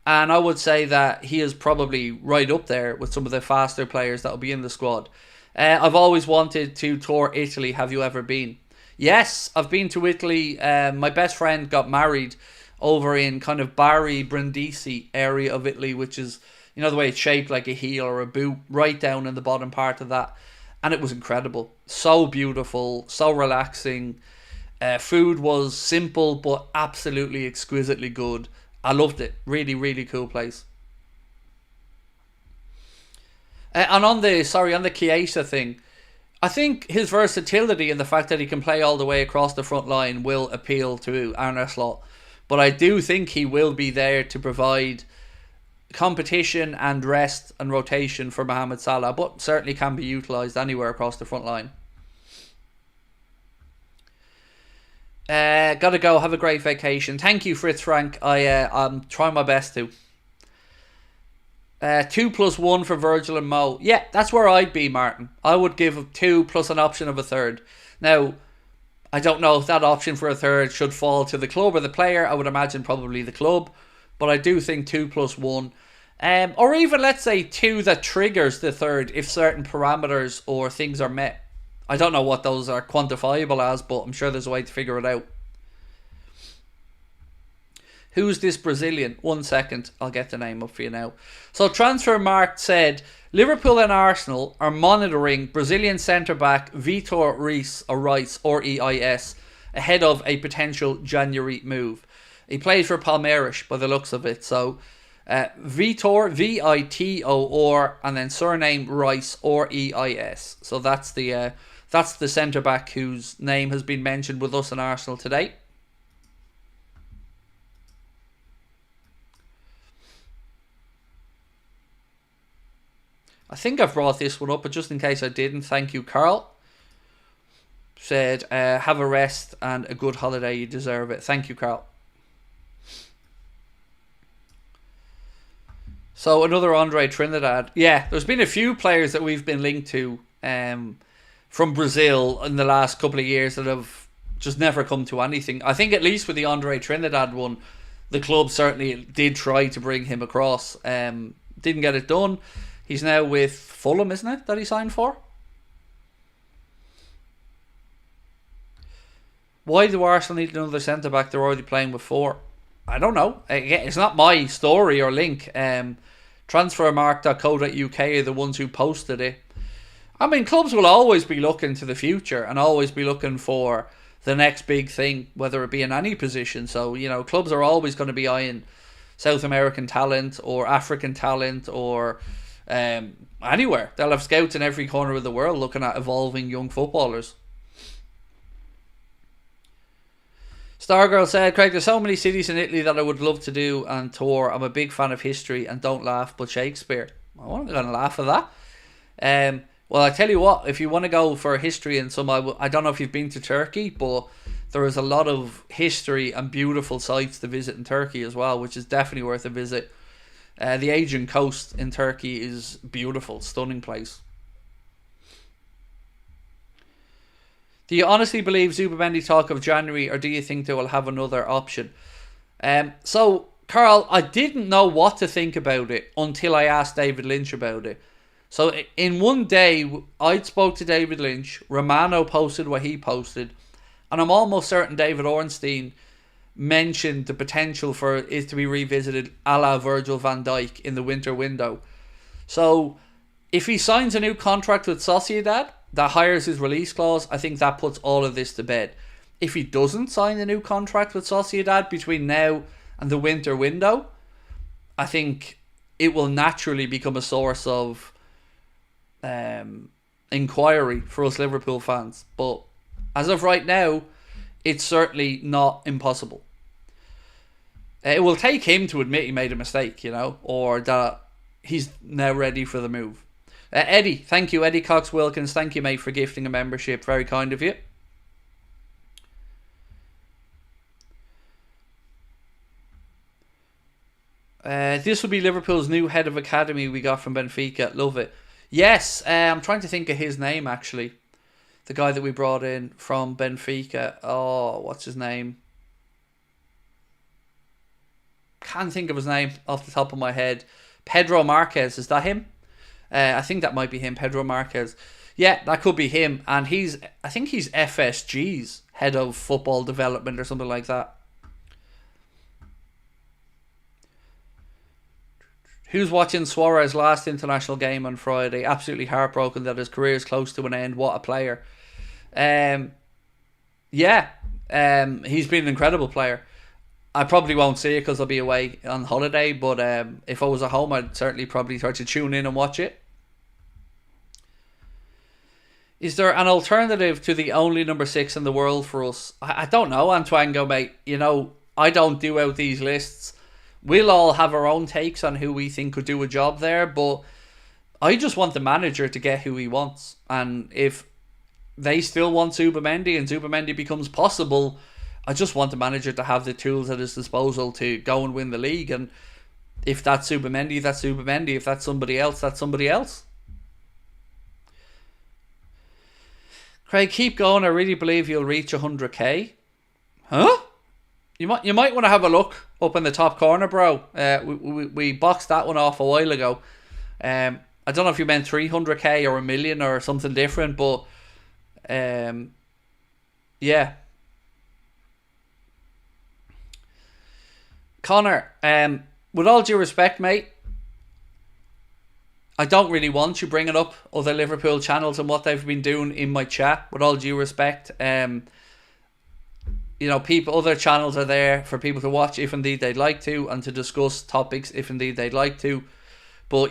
And I would say that he is probably right up there with some of the faster players that will be in the squad. I've always wanted to tour Italy. Have you ever been? Yes, I've been to Italy. My best friend got married over in kind of Bari, Brindisi area of Italy, which is, you know, the way it's shaped like a heel or a boot, right down in the bottom part of that. And it was incredible. So beautiful, so relaxing. Food was simple but absolutely exquisitely good. I loved it. Really, really cool place. And on the Chiesa thing, I think his versatility and the fact that he can play all the way across the front line will appeal to Arne Slot. But I do think he will be there to provide competition and rest and rotation for Mohamed Salah, but certainly can be utilised anywhere across the front line. Gotta go. Have a great vacation. Thank you, Fritz Frank. I'm trying my best to. 2 plus 1 for Virgil and Mo. Yeah, that's where I'd be, Martin. I would give 2 plus an option of a third. Now, I don't know if that option for a third should fall to the club or the player. I would imagine probably the club. But I do think 2 plus 1. Or even, let's say, 2 that triggers the third if certain parameters or things are met. I don't know what those are quantifiable as, but I'm sure there's a way to figure it out. Who's this Brazilian? 1 second, I'll get the name up for you now. So Transfermarkt said, Liverpool and Arsenal are monitoring Brazilian centre-back Vitor Reis, or Rice, or EIS, ahead of a potential January move. He played for Palmeiras by the looks of it. So Vitor, Vitor, and then surname Rice, or EIS. So that's the centre-back whose name has been mentioned with us in Arsenal today. I think I've brought this one up, but just in case I didn't, thank you, Carl. Said, have a rest and a good holiday, you deserve it. Thank you, Carl. So another Andre Trinidad. Yeah, there's been a few players that we've been linked to from Brazil in the last couple of years that have just never come to anything. I think at least with the Andre Trinidad one, the club certainly did try to bring him across. Didn't get it done. He's now with Fulham, isn't it, that he signed for? Why do Arsenal need another centre-back? They're already playing with 4. I don't know. Again, it's not my story or link. Transfermarkt.co.uk are the ones who posted it. I mean, clubs will always be looking to the future and always be looking for the next big thing, whether it be in any position. So, you know, clubs are always going to be eyeing South American talent or African talent or anywhere. They'll have scouts in every corner of the world looking at evolving young footballers. Stargirl said, Craig, there's so many cities in Italy that I would love to do and tour. I'm a big fan of history and don't laugh but Shakespeare. I wasn't going to laugh at that. Well, I tell you what, if you want to go for history and some, I don't know if you've been to Turkey, but there is a lot of history and beautiful sites to visit in Turkey as well, which is definitely worth a visit. The Aegean coast in Turkey is beautiful, stunning place. Do you honestly believe Zubimendi talk of January, or do you think they will have another option? So, Carl, I didn't know what to think about it until I asked David Lynch about it. So, in one day, I spoke to David Lynch, Romano posted what he posted, and I'm almost certain David Ornstein mentioned the potential for it to be revisited a la Virgil van Dijk in the winter window. So, if he signs a new contract with Sociedad that hires his release clause, I think that puts all of this to bed. If he doesn't sign a new contract with Sociedad between now and the winter window, I think it will naturally become a source of inquiry for us Liverpool fans. But as of right now, it's certainly not impossible. It will take him to admit he made a mistake, or that he's now ready for the move. Eddie, thank you. Eddie Cox Wilkins, thank you, mate, for gifting a membership. Very kind of you. This will be Liverpool's new head of academy we got from Benfica. Love it. Yes, I'm trying to think of his name, actually. The guy that we brought in from Benfica. Oh, what's his name? Can't think of his name off the top of my head. Pedro Marquez, is that him? I think that might be him, Pedro Marquez. Yeah, that could be him. And I think he's FSG's head of football development or something like that. Who's watching Suarez' last international game on Friday? Absolutely heartbroken that his career is close to an end. What a player. He's been an incredible player. I probably won't see it because I'll be away on holiday, but if I was at home, I'd certainly probably try to tune in and watch it. Is there an alternative to the only number 6 in the world for us? I don't know, Antoine mate. I don't do out these lists. We'll all have our own takes on who we think could do a job there, but I just want the manager to get who he wants. And if they still want Zubimendi and Zubimendi becomes possible, I just want the manager to have the tools at his disposal to go and win the league. And if that's Zubimendi, that's Zubimendi. If that's somebody else, that's somebody else. Craig, keep going. I really believe you'll reach 100k. Huh? You might want to have a look up in the top corner, bro. We boxed that one off a while ago. I don't know if you meant 300k or a million or something different, but yeah. Connor, with all due respect, mate, I don't really want you bringing up other Liverpool channels and what they've been doing in my chat. With all due respect, other channels are there for people to watch if indeed they'd like to, and to discuss topics if indeed they'd like to. But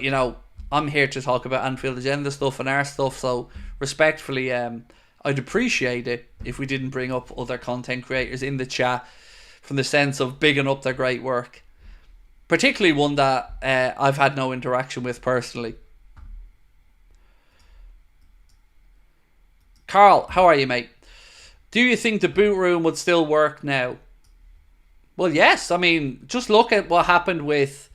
I'm here to talk about Anfield Agenda stuff and our stuff. So respectfully, I'd appreciate it if we didn't bring up other content creators in the chat, from the sense of bigging up their great work. Particularly one that I've had no interaction with personally. Carl, how are you, mate? Do you think the boot room would still work now? Well, yes. I mean, just look at what happened with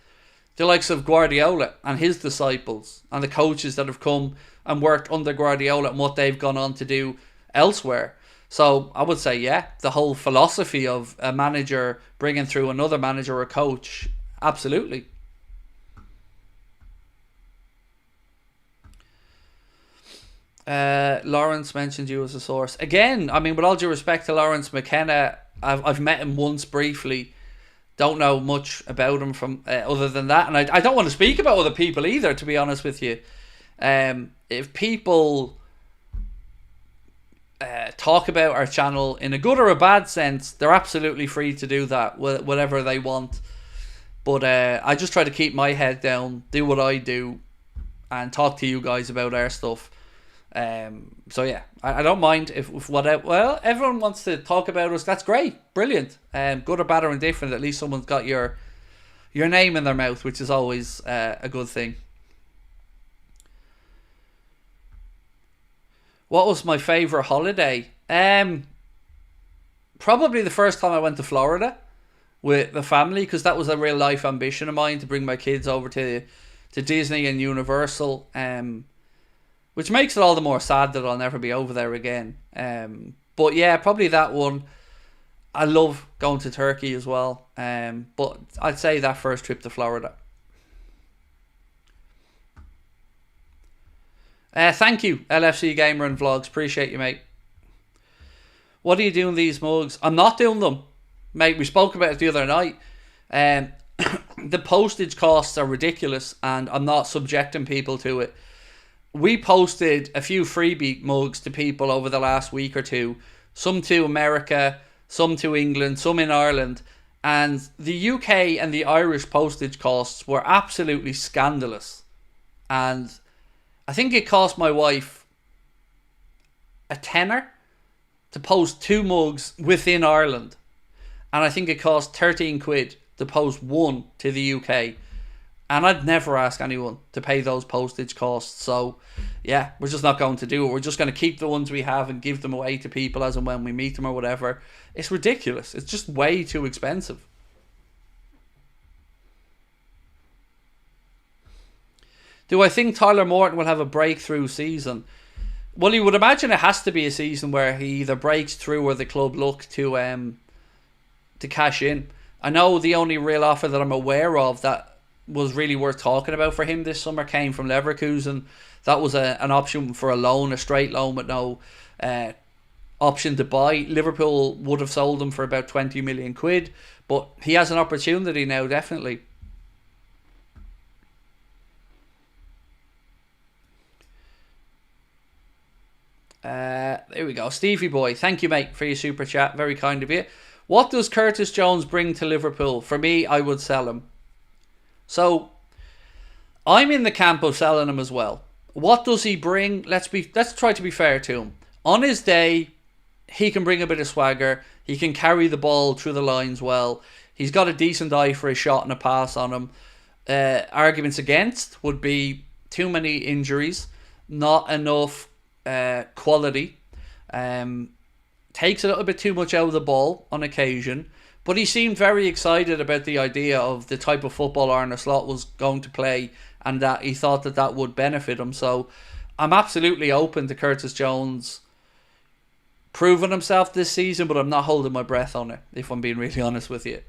the likes of Guardiola and his disciples and the coaches that have come and worked under Guardiola and what they've gone on to do elsewhere. So I would say, yeah, the whole philosophy of a manager bringing through another manager or coach, absolutely. Lawrence mentioned you as a source. Again, I mean, with all due respect to Lawrence McKenna, I've met him once briefly. Don't know much about him from other than that. And I don't want to speak about other people either, to be honest with you. If people talk about our channel in a good or a bad sense, they're absolutely free to do that, whatever they want. But I just try to keep my head down, do what I do, and talk to you guys about our stuff. So yeah, I don't mind if whatever. Well, everyone wants to talk about us. That's great, brilliant. Good or bad or indifferent. At least someone's got your name in their mouth, which is always a good thing. What was my favourite holiday? Probably the first time I went to Florida with the family, because that was a real life ambition of mine, to bring my kids over to Disney and Universal. Which makes it all the more sad that I'll never be over there again. But yeah, probably that one. I love going to Turkey as well. But I'd say that first trip to Florida. Thank you, LFC Gamer and Vlogs. Appreciate you, mate. What are you doing these mugs? I'm not doing them, mate. We spoke about it the other night. The postage costs are ridiculous, and I'm not subjecting people to it. We posted a few freebie mugs to people over the last week or two. Some to America, some to England, some in Ireland. And the UK and the Irish postage costs were absolutely scandalous. And I think it cost my wife a tenner to post 2 mugs within Ireland. And I think it cost 13 quid to post 1 to the UK. And I'd never ask anyone to pay those postage costs. So, yeah, we're just not going to do it. We're just going to keep the ones we have and give them away to people as and when we meet them or whatever. It's ridiculous. It's just way too expensive. Do I think Tyler Morton will have a breakthrough season? Well, you would imagine it has to be a season where he either breaks through or the club look to cash in. I know the only real offer that I'm aware of that was really worth talking about for him this summer came from Leverkusen. That was an option for a loan, a straight loan with no option to buy. Liverpool would have sold him for about 20 million quid, but he has an opportunity now, definitely. There we go. Stevie boy, thank you, mate, for your super chat. Very kind of you. What does Curtis Jones bring to Liverpool? For me, I would sell him. So, I'm in the camp of selling him as well. What does he bring? Let's try to be fair to him. On his day, he can bring a bit of swagger. He can carry the ball through the lines well. He's got a decent eye for a shot and a pass on him. Arguments against would be too many injuries, not enough quality. Takes a little bit too much out of the ball on occasion. But he seemed very excited about the idea of the type of football Arne Slot was going to play, and that he thought that would benefit him. So I'm absolutely open to Curtis Jones proving himself this season, but I'm not holding my breath on it, if I'm being really honest with you.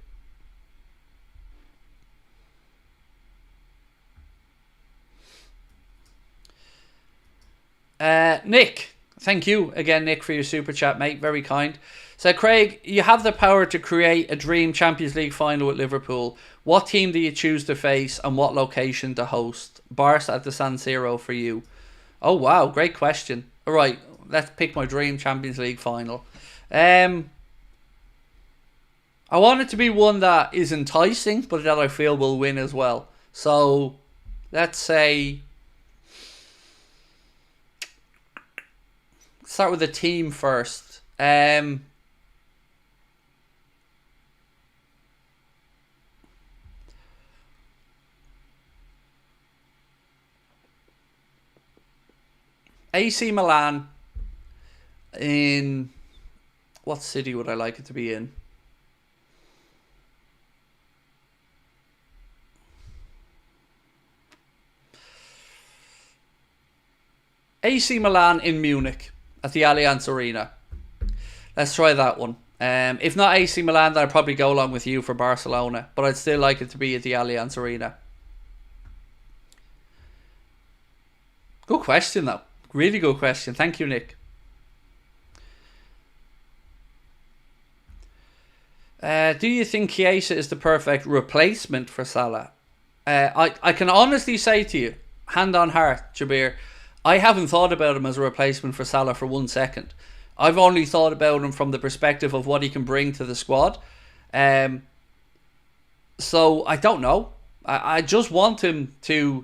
Nick, thank you again, Nick, for your super chat, mate. Very kind. So, Craig, you have the power to create a dream Champions League final with Liverpool. What team do you choose to face and what location to host? Barca at the San Siro for you. Oh, wow. Great question. All right. Let's pick my dream Champions League final. I want it to be one that is enticing, but that I feel will win as well. So, let's say... start with the team first. AC Milan. In what city would I like it to be in? AC Milan in Munich at the Allianz Arena. Let's try that one. If not AC Milan, then I'd probably go along with you for Barcelona, but I'd still like it to be at the Allianz Arena. Good question, though. Really good question. Thank you, Nick. Do you think Chiesa is the perfect replacement for Salah? I can honestly say to you, hand on heart, Jabir, I haven't thought about him as a replacement for Salah for 1 second. I've only thought about him from the perspective of what he can bring to the squad. So I don't know. I just want him to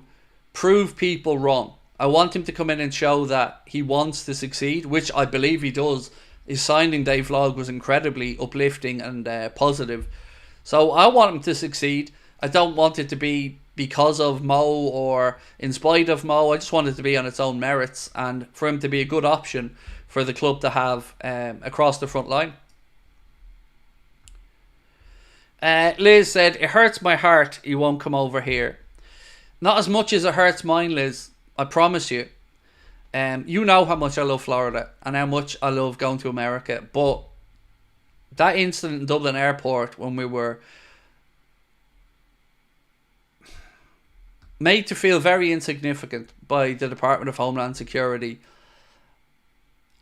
prove people wrong. I want him to come in and show that he wants to succeed, which I believe he does. His signing day vlog was incredibly uplifting and positive. So I want him to succeed. I don't want it to be because of Mo or in spite of Mo. I just want it to be on its own merits and for him to be a good option for the club to have across the front line. Liz said, it hurts my heart he won't come over here. Not as much as it hurts mine, Liz. I promise you. You know how much I love Florida and how much I love going to America. But that incident in Dublin Airport when we were made to feel very insignificant by the Department of Homeland Security,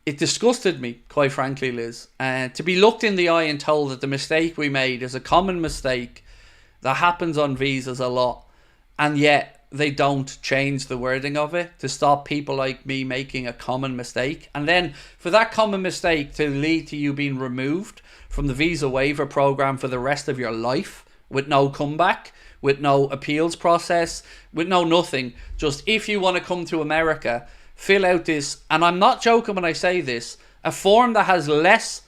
it disgusted me, quite frankly, Liz. To be looked in the eye and told that the mistake we made is a common mistake that happens on visas a lot, and yet they don't change the wording of it to stop people like me making a common mistake. And then for that common mistake to lead to you being removed from the visa waiver program for the rest of your life with no comeback, with no appeals process, with no nothing. Just if you want to come to America, fill out this, and I'm not joking when I say this, a form that has less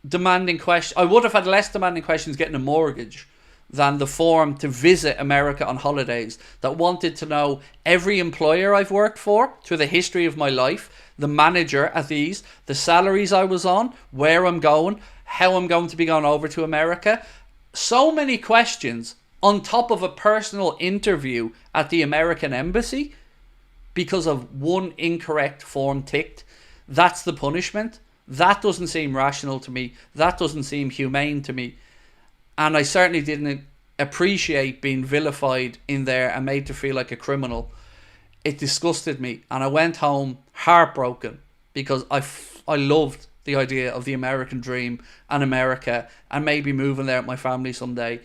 demanding questions. I would have had less demanding questions getting a mortgage than the form to visit America on holidays, that wanted to know every employer I've worked for through the history of my life, the manager at these, the salaries I was on, where I'm going, how I'm going to be going over to America. So many questions on top of a personal interview at the American embassy because of one incorrect form ticked. That's the punishment. That doesn't seem rational to me. That doesn't seem humane to me. And I certainly didn't appreciate being vilified in there and made to feel like a criminal. It disgusted me. And I went home heartbroken because I loved the idea of the American dream and America and maybe moving there with my family someday.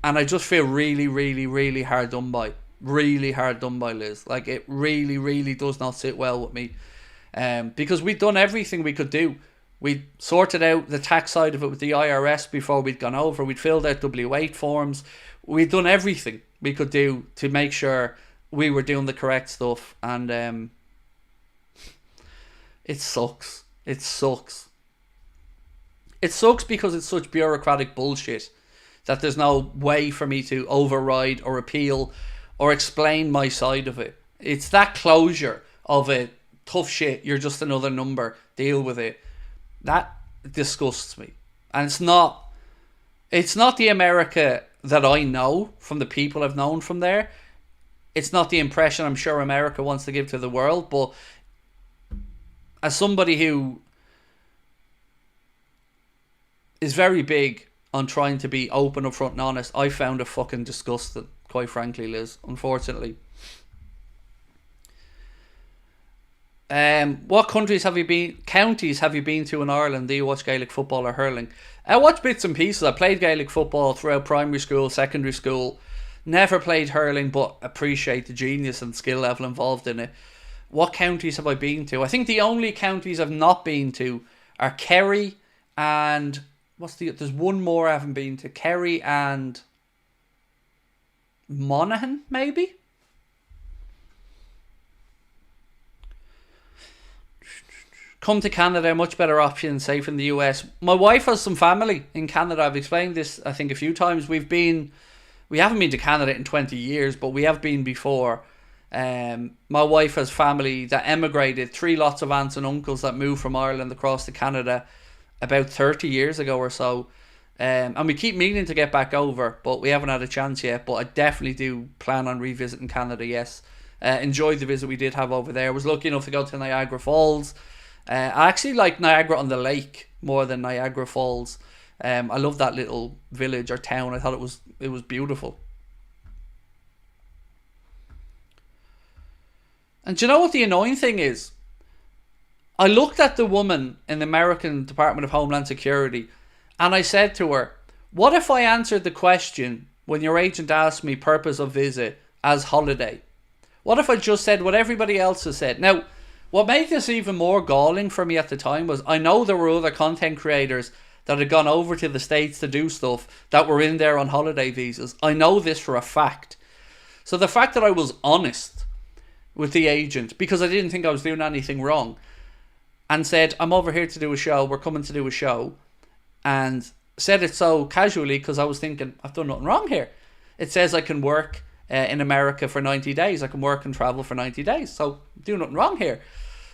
And I just feel really, really, really hard done by. Really hard done by, Liz. Like, it really, really does not sit well with me. Because we'd done everything we could do. We sorted out the tax side of it with the IRS before we'd gone over. We'd filled out W8 forms. We'd done everything we could do to make sure we were doing the correct stuff. And it sucks. It sucks. It sucks because it's such bureaucratic bullshit that there's no way for me to override or appeal or explain my side of it. It's that closure of it. Tough shit. You're just another number. Deal with it. That disgusts me. And it's not the America that I know from the people I've known from there. It's not the impression I'm sure America wants to give to the world. But as somebody who is very big on trying to be open, upfront and honest, I found it fucking disgusting, quite frankly, Liz, unfortunately. What counties have you been to in Ireland? Do you watch Gaelic football or hurling? I watch bits and pieces. I played Gaelic football throughout primary school, secondary school. Never played hurling, but appreciate the genius and skill level involved in it. What counties have I been to? I think the only counties I've not been to are Kerry and there's one more I haven't been to. Kerry and Monaghan, maybe? Come to Canada, much better option, safe in the US. My wife has some family in Canada. I've explained this, I think, a few times. We haven't been to Canada in 20 years, but we have been before. My wife has family that emigrated, 3 lots of aunts and uncles that moved from Ireland across to Canada about 30 years ago or so. And we keep meaning to get back over, but we haven't had a chance yet. But I definitely do plan on revisiting Canada, yes. Enjoyed the visit we did have over there. I was lucky enough to go to Niagara Falls. I actually like Niagara on the Lake more than Niagara Falls. I love that little village or town. I thought it was beautiful. And do you know what the annoying thing is? I looked at the woman in the American Department of Homeland Security and I said to her, what if I answered the question when your agent asked me purpose of visit as holiday? What if I just said what everybody else has said? Now, what made this even more galling for me at the time was I know there were other content creators that had gone over to the States to do stuff that were in there on holiday visas. I know this for a fact. So the fact that I was honest with the agent, because I didn't think I was doing anything wrong, and said, I'm over here to do a show, we're coming to do a show, and said it so casually because I was thinking, I've done nothing wrong here. It says I can work in America for 90 days. I can work and travel for 90 days. So, do nothing wrong here.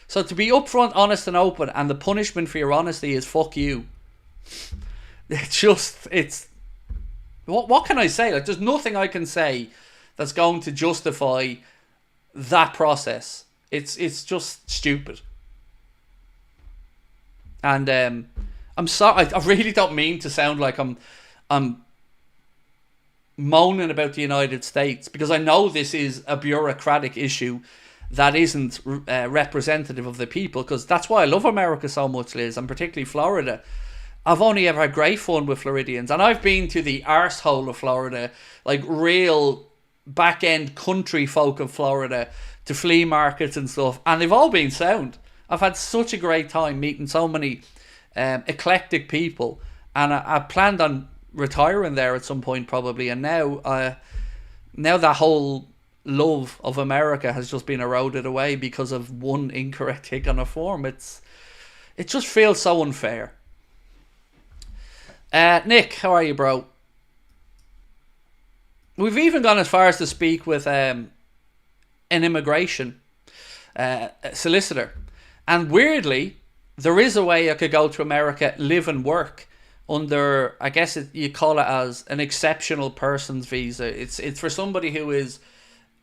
So, to be upfront, honest and open, and the punishment for your honesty is fuck you. It's... What can I say? Like, there's nothing I can say that's going to justify that process. It's just stupid. And I'm sorry, I really don't mean to sound like I'm moaning about the United States, because I know this is a bureaucratic issue that isn't representative of the people, because that's why I love America so much, Liz, and particularly Florida. I've only ever had great fun with Floridians, and I've been to the arsehole of Florida, like real back-end country folk of Florida, to flea markets and stuff, and they've all been sound. I've had such a great time meeting so many eclectic people, and I planned on retiring there at some point probably, and now that whole love of America has just been eroded away because of one incorrect tick on a form. It just feels so unfair. Nick, how are you, bro? We've even gone as far as to speak with an immigration solicitor, and weirdly, there is a way I could go to America, live and work under, I guess you call it as an exceptional person's visa. It's for somebody who is,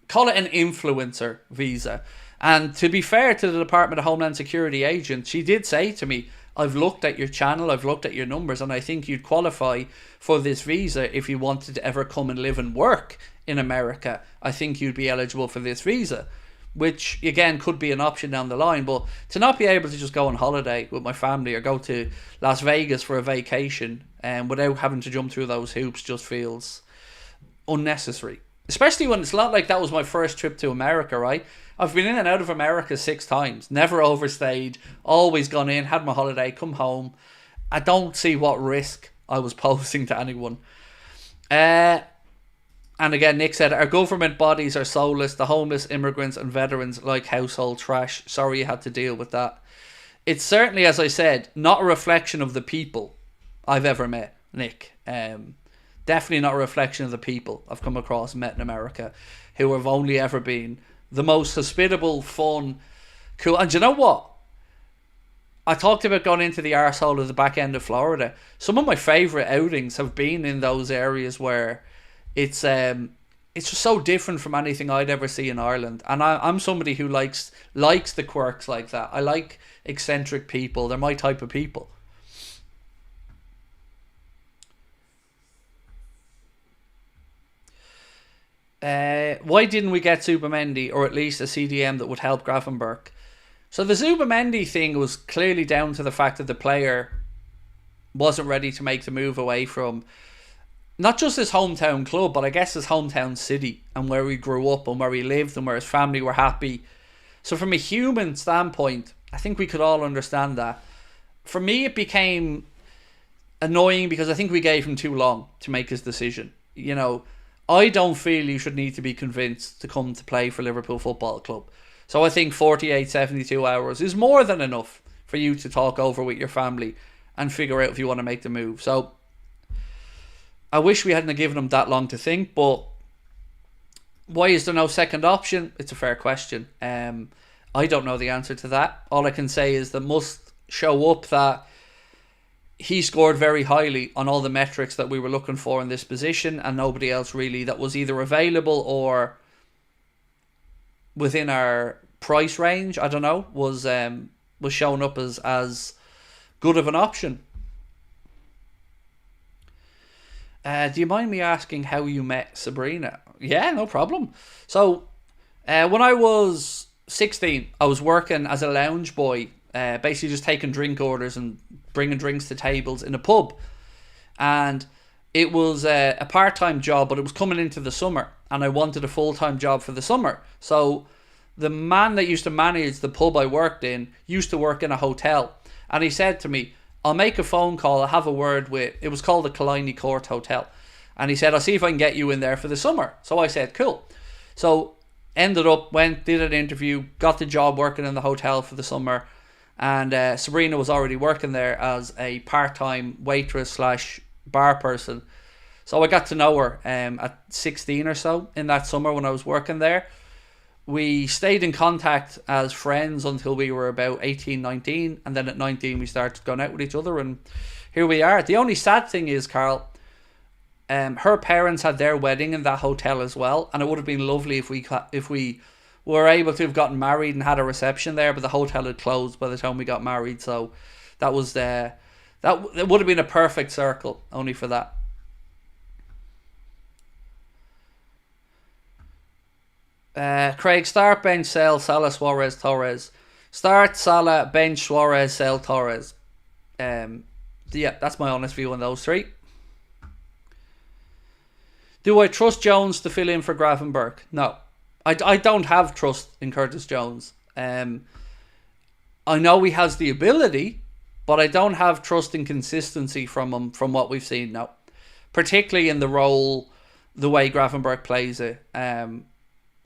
call it an influencer visa. And to be fair to the Department of Homeland Security agent, she did say to me, I've looked at your channel, I've looked at your numbers, and I think you'd qualify for this visa if you wanted to ever come and live and work in America. I think you'd be eligible for this visa, which again could be an option down the line. But to not be able to just go on holiday with my family or go to Las Vegas for a vacation without having to jump through those hoops just feels unnecessary. Especially when it's not like that was my first trip to America, right? I've been in and out of America 6 times, never overstayed, always gone in, had my holiday, come home. I don't see what risk I was posing to anyone. And again, Nick said, our government bodies are soulless. The homeless, immigrants and veterans like household trash. Sorry you had to deal with that. It's certainly, as I said, not a reflection of the people I've ever met, Nick. Definitely not a reflection of the people I've come across and met in America, who have only ever been the most hospitable, fun, cool. And do you know what? I talked about going into the arsehole of the back end of Florida. Some of my favourite outings have been in those areas where it's just so different from anything I'd ever see in Ireland. And I'm somebody who likes the quirks like that. I like eccentric people. They're my type of people. Why didn't we get Zubimendi or at least a CDM that would help Gravenberch? So the Zubimendi thing was clearly down to the fact that the player wasn't ready to make the move away from not just his hometown club, but I guess his hometown city and where he grew up and where he lived and where his family were happy. So from a human standpoint, I think we could all understand that. For me, it became annoying because I think we gave him too long to make his decision. You know, I don't feel you should need to be convinced to come to play for Liverpool Football Club. So I think 48, 72 hours is more than enough for you to talk over with your family and figure out if you want to make the move. So I wish we hadn't given him that long to think, but why is there no second option? It's a fair question. I don't know the answer to that. All I can say is that must show up that he scored very highly on all the metrics that we were looking for in this position, and nobody else really that was either available or within our price range, I don't know, was showing up as good of an option. Do you mind me asking how you met Sabrina? Yeah, no problem. So, when I was 16, I was working as a lounge boy, basically just taking drink orders and bringing drinks to tables in a pub. And it was a part-time job, but it was coming into the summer, and I wanted a full-time job for the summer. So the man that used to manage the pub I worked in used to work in a hotel, and he said to me, I'll make a phone call, I'll have a word with, it was called the Killiney Court Hotel, and he said, I'll see if I can get you in there for the summer. So I said, cool. So ended up, did an interview, got the job working in the hotel for the summer, and Sabrina was already working there as a part-time waitress slash bar person. So I got to know her at 16 or so in that summer when I was working there. We stayed in contact as friends until we were about 18, 19, and then at 19 we started going out with each other, and here we are. The only sad thing is, Carl, her parents had their wedding in that hotel as well, and it would have been lovely if we were able to have gotten married and had a reception there, but the hotel had closed by the time we got married, so that was that it would have been a perfect circle only for that. Craig, start, bench, sell, Salah, Suarez, Torres. Start, Salah, bench, Suarez, sell, Torres. Yeah, that's my honest view on those three. Do I trust Jones to fill in for Gravenberch? No. I don't have trust in Curtis Jones. I know he has the ability, but I don't have trust and consistency from him from what we've seen now. Particularly in the role, the way Gravenberch plays it.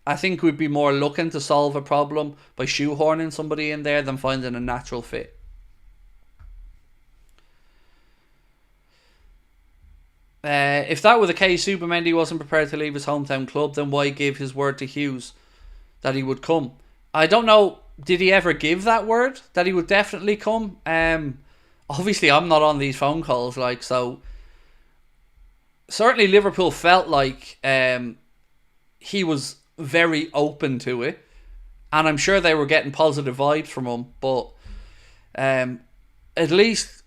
I think we'd be more looking to solve a problem by shoehorning somebody in there than finding a natural fit. If that were the case, Zubimendi wasn't prepared to leave his hometown club, then why give his word to Hughes that he would come? I don't know, did he ever give that word that he would definitely come? Obviously I'm not on these phone calls, so certainly Liverpool felt like he was very open to it, and I'm sure they were getting positive vibes from him, but at least,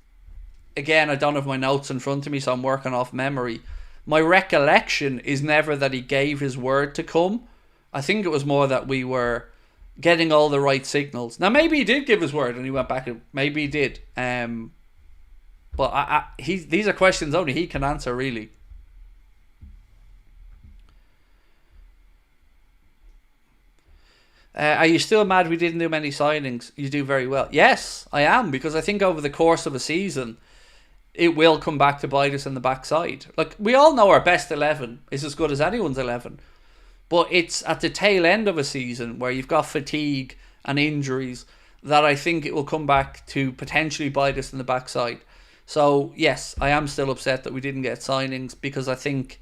again, I don't have my notes in front of me, so I'm working off memory. My recollection is never that he gave his word to come. I think it was more that we were getting all the right signals. Now, maybe he did give his word and he went back. Maybe he did. But these are questions only he can answer, really. Are you still mad we didn't do many signings? You do very well. Yes, I am, because I think over the course of a season, it will come back to bite us in the backside. Like, we all know our best 11 is as good as anyone's 11. But it's at the tail end of a season where you've got fatigue and injuries that I think it will come back to potentially bite us in the backside. So, yes, I am still upset that we didn't get signings, because I think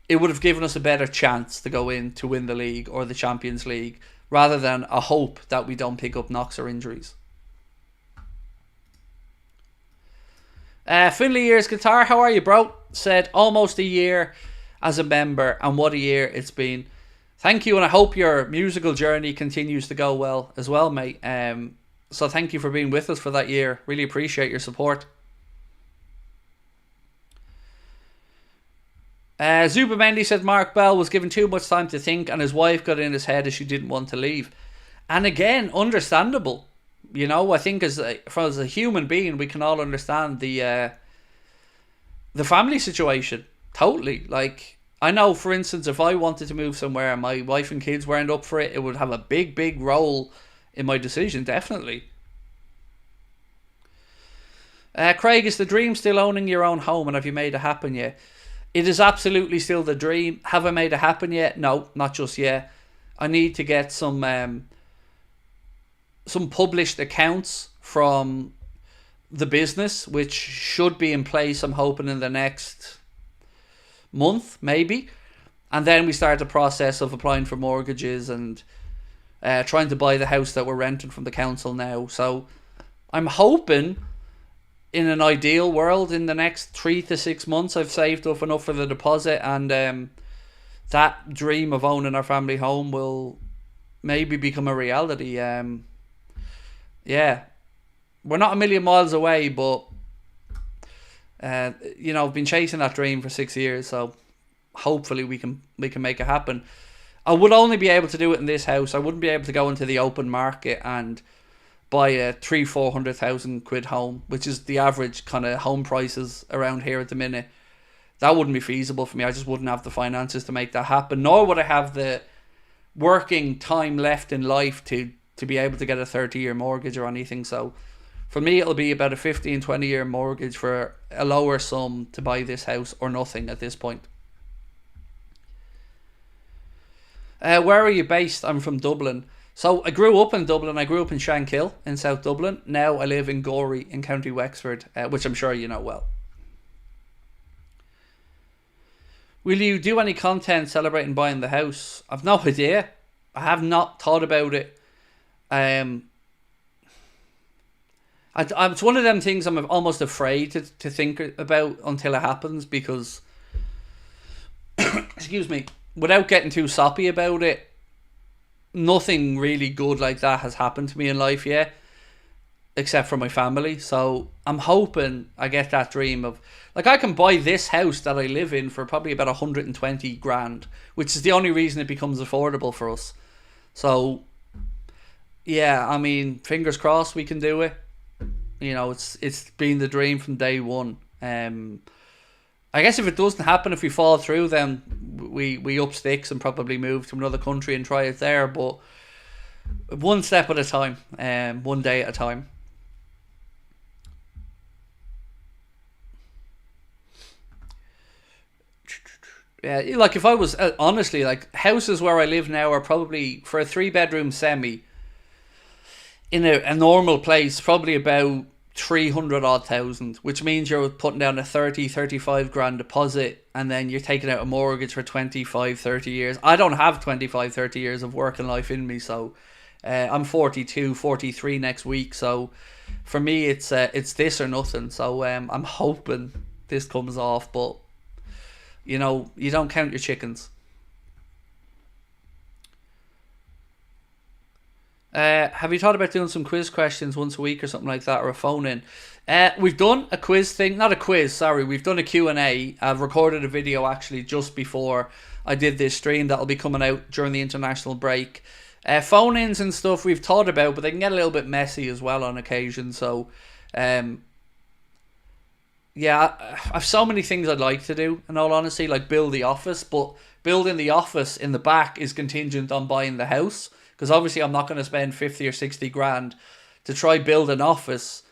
it would have given us a better chance to go in to win the league or the Champions League, rather than a hope that we don't pick up knocks or injuries. Finley Years Guitar, how are you, bro? Said, almost a year as a member, and what a year it's been. Thank you, and I hope your musical journey continues to go well as well, mate. So thank you for being with us for that year. Really appreciate your support. Zubimendi said Mark Bell was given too much time to think, and his wife got in his head as she didn't want to leave. And again, understandable. You know, I think as a human being, we can all understand the family situation. Totally. Like, I know, for instance, if I wanted to move somewhere and my wife and kids weren't up for it, it would have a big, big role in my decision, definitely. Craig, is the dream still owning your own home, and have you made it happen yet? It is absolutely still the dream. Have I made it happen yet? No, not just yet. I need to get some published accounts from the business, which should be in place, I'm hoping, in the next month, maybe. And then we start the process of applying for mortgages and trying to buy the house that we're renting from the council now. So I'm hoping, in an ideal world, in the next 3 to 6 months, I've saved up enough for the deposit, and that dream of owning our family home will maybe become a reality. Yeah, we're not a million miles away, but I've been chasing that dream for 6 years, so hopefully we can make it happen. I would only be able to do it in this house. I wouldn't be able to go into the open market and buy a 300,000-400,000 quid home, which is the average kind of home prices around here at the minute. That wouldn't be feasible for me. I just wouldn't have the finances to make that happen, nor would I have the working time left in life to be able to get a 30-year mortgage or anything. So for me, it'll be about a 15-20-year mortgage for a lower sum to buy this house, or nothing at this point. Where are you based? I'm from Dublin. So I grew up in Dublin. I grew up in Shankill in South Dublin. Now I live in Gorey in County Wexford, which I'm sure you know well. Will you do any content celebrating buying the house? I've no idea. I have not thought about it. It's one of them things I'm almost afraid to think about until it happens, because, excuse me, without getting too soppy about it, nothing really good like that has happened to me in life yet, except for my family. So I'm hoping I get that dream of, like, I can buy this house that I live in for probably about 120 grand, which is the only reason it becomes affordable for us. So yeah, I mean, fingers crossed we can do it. You know, it's been the dream from day one. I guess if it doesn't happen, if we fall through, then we up sticks and probably move to another country and try it there. But one step at a time, one day at a time. Yeah, like if I was honestly, like, houses where I live now are probably, for a 3-bedroom semi in a normal place, probably about 300 odd thousand, which means you're putting down a 35 grand deposit, and then you're taking out a mortgage for 25-30 years. I don't have 25-30 years of working life in me, so I'm 42-43 next week, so for me it's this or nothing. So I'm hoping this comes off, but you know, you don't count your chickens. Have you thought about doing some quiz questions once a week or something like that, or a phone in? We've done a quiz thing, not a quiz, sorry. We've done a Q&A. I've recorded a video actually just before I did this stream that'll be coming out during the international break. Phone ins and stuff we've thought about, but they can get a little bit messy as well on occasion. So, yeah, I've so many things I'd like to do, in all honesty, like build the office, but building the office in the back is contingent on buying the house. Because obviously I'm not going to spend 50 or 60 grand to try build an office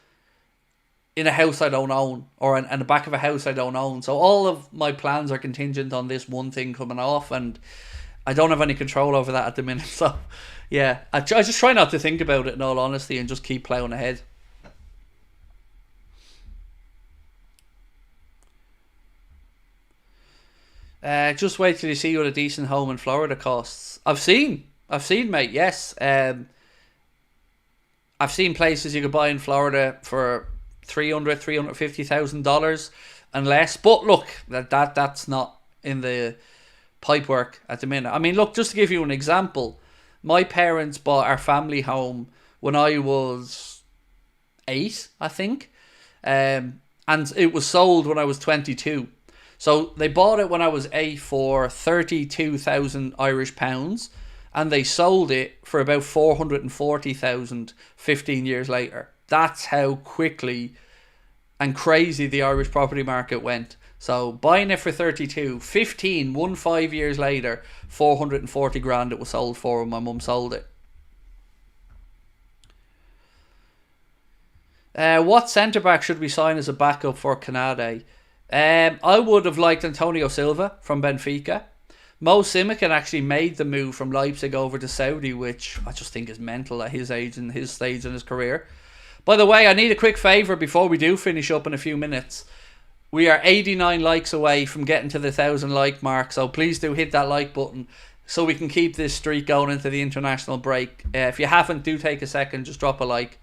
in a house I don't own, or in the back of a house I don't own. So all of my plans are contingent on this one thing coming off, and I don't have any control over that at the minute. So yeah, I just try not to think about it, in all honesty, and just keep ploughing ahead. Just wait till you see what a decent home in Florida costs. I've seen, mate, yes. I've seen places you could buy in Florida for $350,000 and less. But look, that's not in the pipework at the minute. I mean, look, just to give you an example, my parents bought our family home when I was 8, I think. And it was sold when I was 22. So they bought it when I was 8 for 32,000 Irish pounds. And they sold it for about 440,000 15 years later. That's how quickly and crazy the Irish property market went. So buying it for 32, 5 years later, 440 grand it was sold for when my mum sold it. What centre-back should we sign as a backup for Canade? I would have liked Antonio Silva from Benfica. Mo Salah actually made the move from Leipzig over to Saudi, which I just think is mental at his age and his stage in his career. By the way, I need a quick favour before we do finish up in a few minutes. We are 89 likes away from getting to the 1,000 like mark, so please do hit that like button so we can keep this streak going into the international break. If you haven't, do take a second, just drop a like.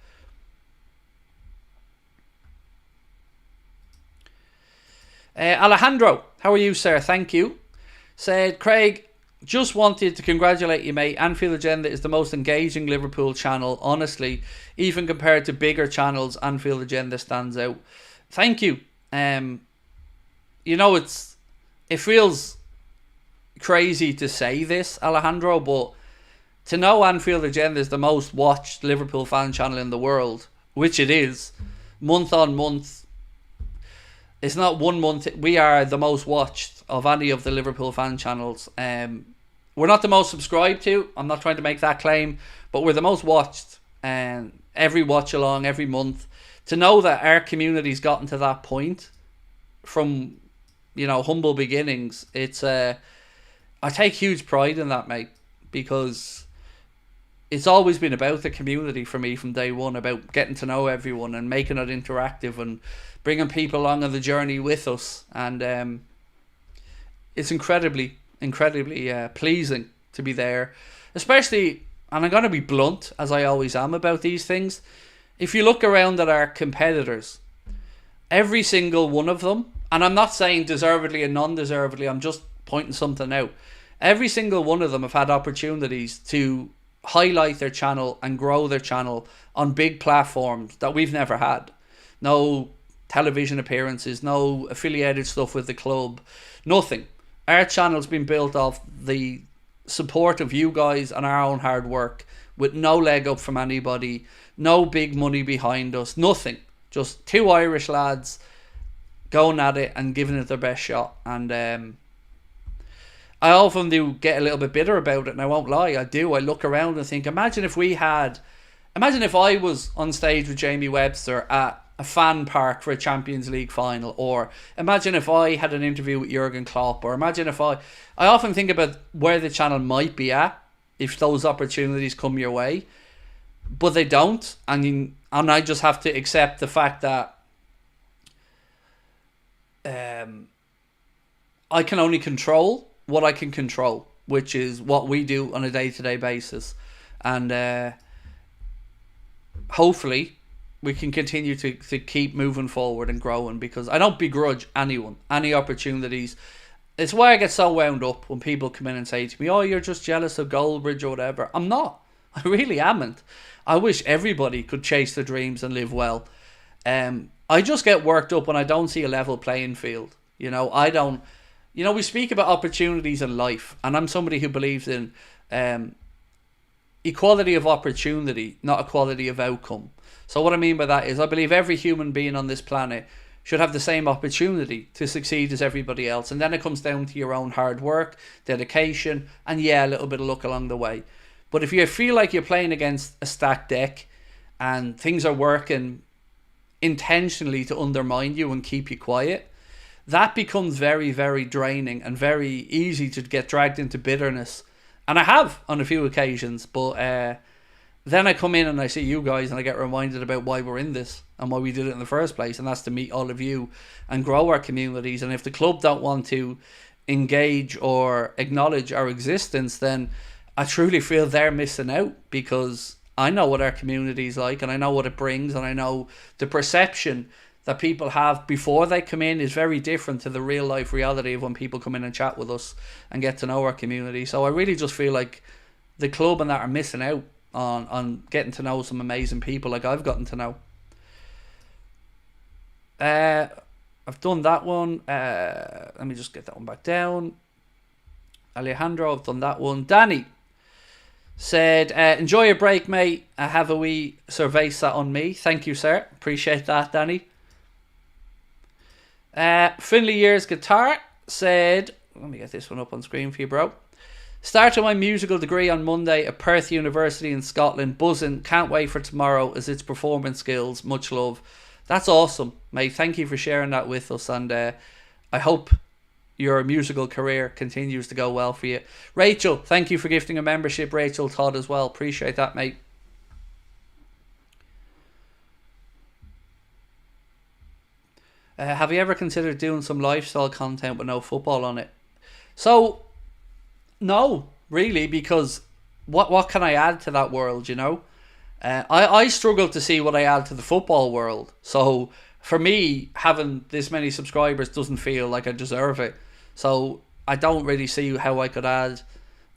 Alejandro, how are you, sir? Thank you. Said, Craig, just wanted to congratulate you, mate. Anfield Agenda is the most engaging Liverpool channel. Honestly, even compared to bigger channels, Anfield Agenda stands out. Thank you. You know, it feels crazy to say this, Alejandro, but to know Anfield Agenda is the most watched Liverpool fan channel in the world, which it is, month on month. It's not 1 month. We are the most watched of any of the Liverpool fan channels. We're not the most subscribed to. I'm not trying to make that claim, but we're the most watched. Every watch along, every month. To know that our community's gotten to that point from, you know, humble beginnings, it's I take huge pride in that, mate. because it's always been about the community for me from day one, about getting to know everyone and making it interactive and bringing people along on the journey with us. And it's incredibly pleasing to be there, especially, and I'm going to be blunt as I always am about these things, if you look around at our competitors, every single one of them, and I'm not saying deservedly and non-deservedly, I'm just pointing something out, every single one of them have had opportunities to highlight their channel and grow their channel on big platforms that we've never had. No television appearances, no affiliated stuff with the club, nothing. Our channel's been built off the support of you guys and our own hard work, with no leg up from anybody, no big money behind us, nothing. Just two Irish lads going at it and giving it their best shot. And I often do get a little bit bitter about it, and I won't lie, I do. I look around and think, imagine if I was on stage with Jamie Webster at a fan park for a Champions League final, or imagine if I had an interview with Jurgen Klopp, or imagine if I often think about where the channel might be at if those opportunities come your way, but they don't, and I just have to accept the fact that I can only control what I can control, which is what we do on a day-to-day basis. And hopefully we can continue to keep moving forward and growing, because I don't begrudge anyone any opportunities. It's why I get so wound up when people come in and say to me, oh, you're just jealous of Goldbridge or whatever. I'm not. I really amn't. I wish everybody could chase their dreams and live well. I just get worked up when I don't see a level playing field. We speak about opportunities in life, and I'm somebody who believes in equality of opportunity, not equality of outcome. So what I mean by that is I believe every human being on this planet should have the same opportunity to succeed as everybody else. And then it comes down to your own hard work, dedication, and a little bit of luck along the way. But if you feel like you're playing against a stacked deck and things are working intentionally to undermine you and keep you quiet, that becomes very, very draining and very easy to get dragged into bitterness. And I have on a few occasions, but then I come in and I see you guys and I get reminded about why we're in this and why we did it in the first place, and that's to meet all of you and grow our communities. And if the club don't want to engage or acknowledge our existence, then I truly feel they're missing out, because I know what our community is like and I know what it brings, and I know the perception that people have before they come in is very different to the real life reality of when people come in and chat with us and get to know our community. So I really just feel like the club and that are missing out on getting to know some amazing people like I've gotten to know. I've done that one. Let me just get that one back down. Alejandro, I've done that one. Danny said, enjoy your break, mate. Have a wee cerveza on me. Thank you, sir. Appreciate that, Danny. Finley Years Guitar said, let me get this one up on screen for you, bro. Started my musical degree on Monday at Perth University in Scotland. Buzzing. Can't wait for tomorrow as it's performance skills. Much love. That's awesome, mate. Thank you for sharing that with us, and I hope your musical career continues to go well for you. Rachel, thank you for gifting a membership. Rachel Todd as well. Appreciate that, mate. Have you ever considered doing some lifestyle content with no football on it? So, no, really, because what can I add to that world, you know? I struggle to see what I add to the football world. So, for me, having this many subscribers doesn't feel like I deserve it. So, I don't really see how I could add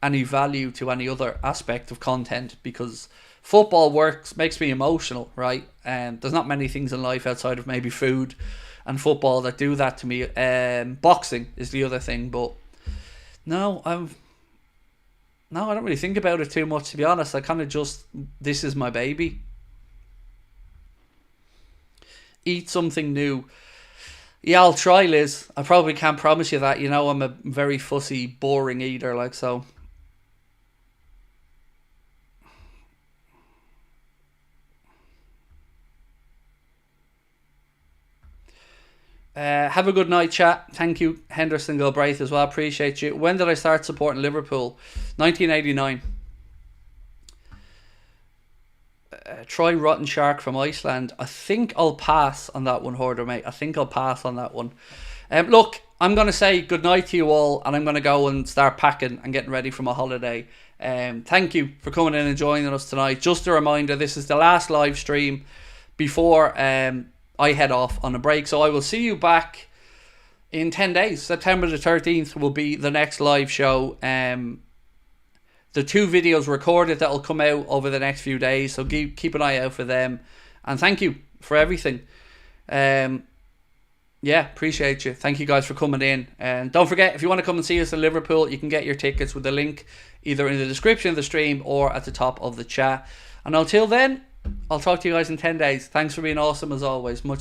any value to any other aspect of content, because football makes me emotional, right? And there's not many things in life outside of maybe food and football that do that to me. Boxing is the other thing, but no, I don't really think about it too much, to be honest. I kind of just, this is my baby. Eat something new. Yeah, I'll try, Liz. I probably can't promise you that. You know, I'm a very fussy, boring eater, like so. Have a good night, chat. Thank you, Henderson Galbraith, as well. Appreciate you. When did I start supporting Liverpool? 1989. Troy Rotten Shark from Iceland. I think I'll pass on that one, Hoarder, mate. I think I'll pass on that one. Look, I'm going to say good night to you all, and I'm going to go and start packing and getting ready for my holiday. Thank you for coming in and joining us tonight. Just a reminder, this is the last live stream before I head off on a break. So I will see you back in 10 days. September the 13th will be the next live show. The 2 videos recorded that will come out over the next few days. So keep an eye out for them. And thank you for everything. Yeah, appreciate you. Thank you guys for coming in. And don't forget, if you want to come and see us in Liverpool, you can get your tickets with the link either in the description of the stream or at the top of the chat. And until then, I'll talk to you guys in 10 days. Thanks for being awesome as always. Much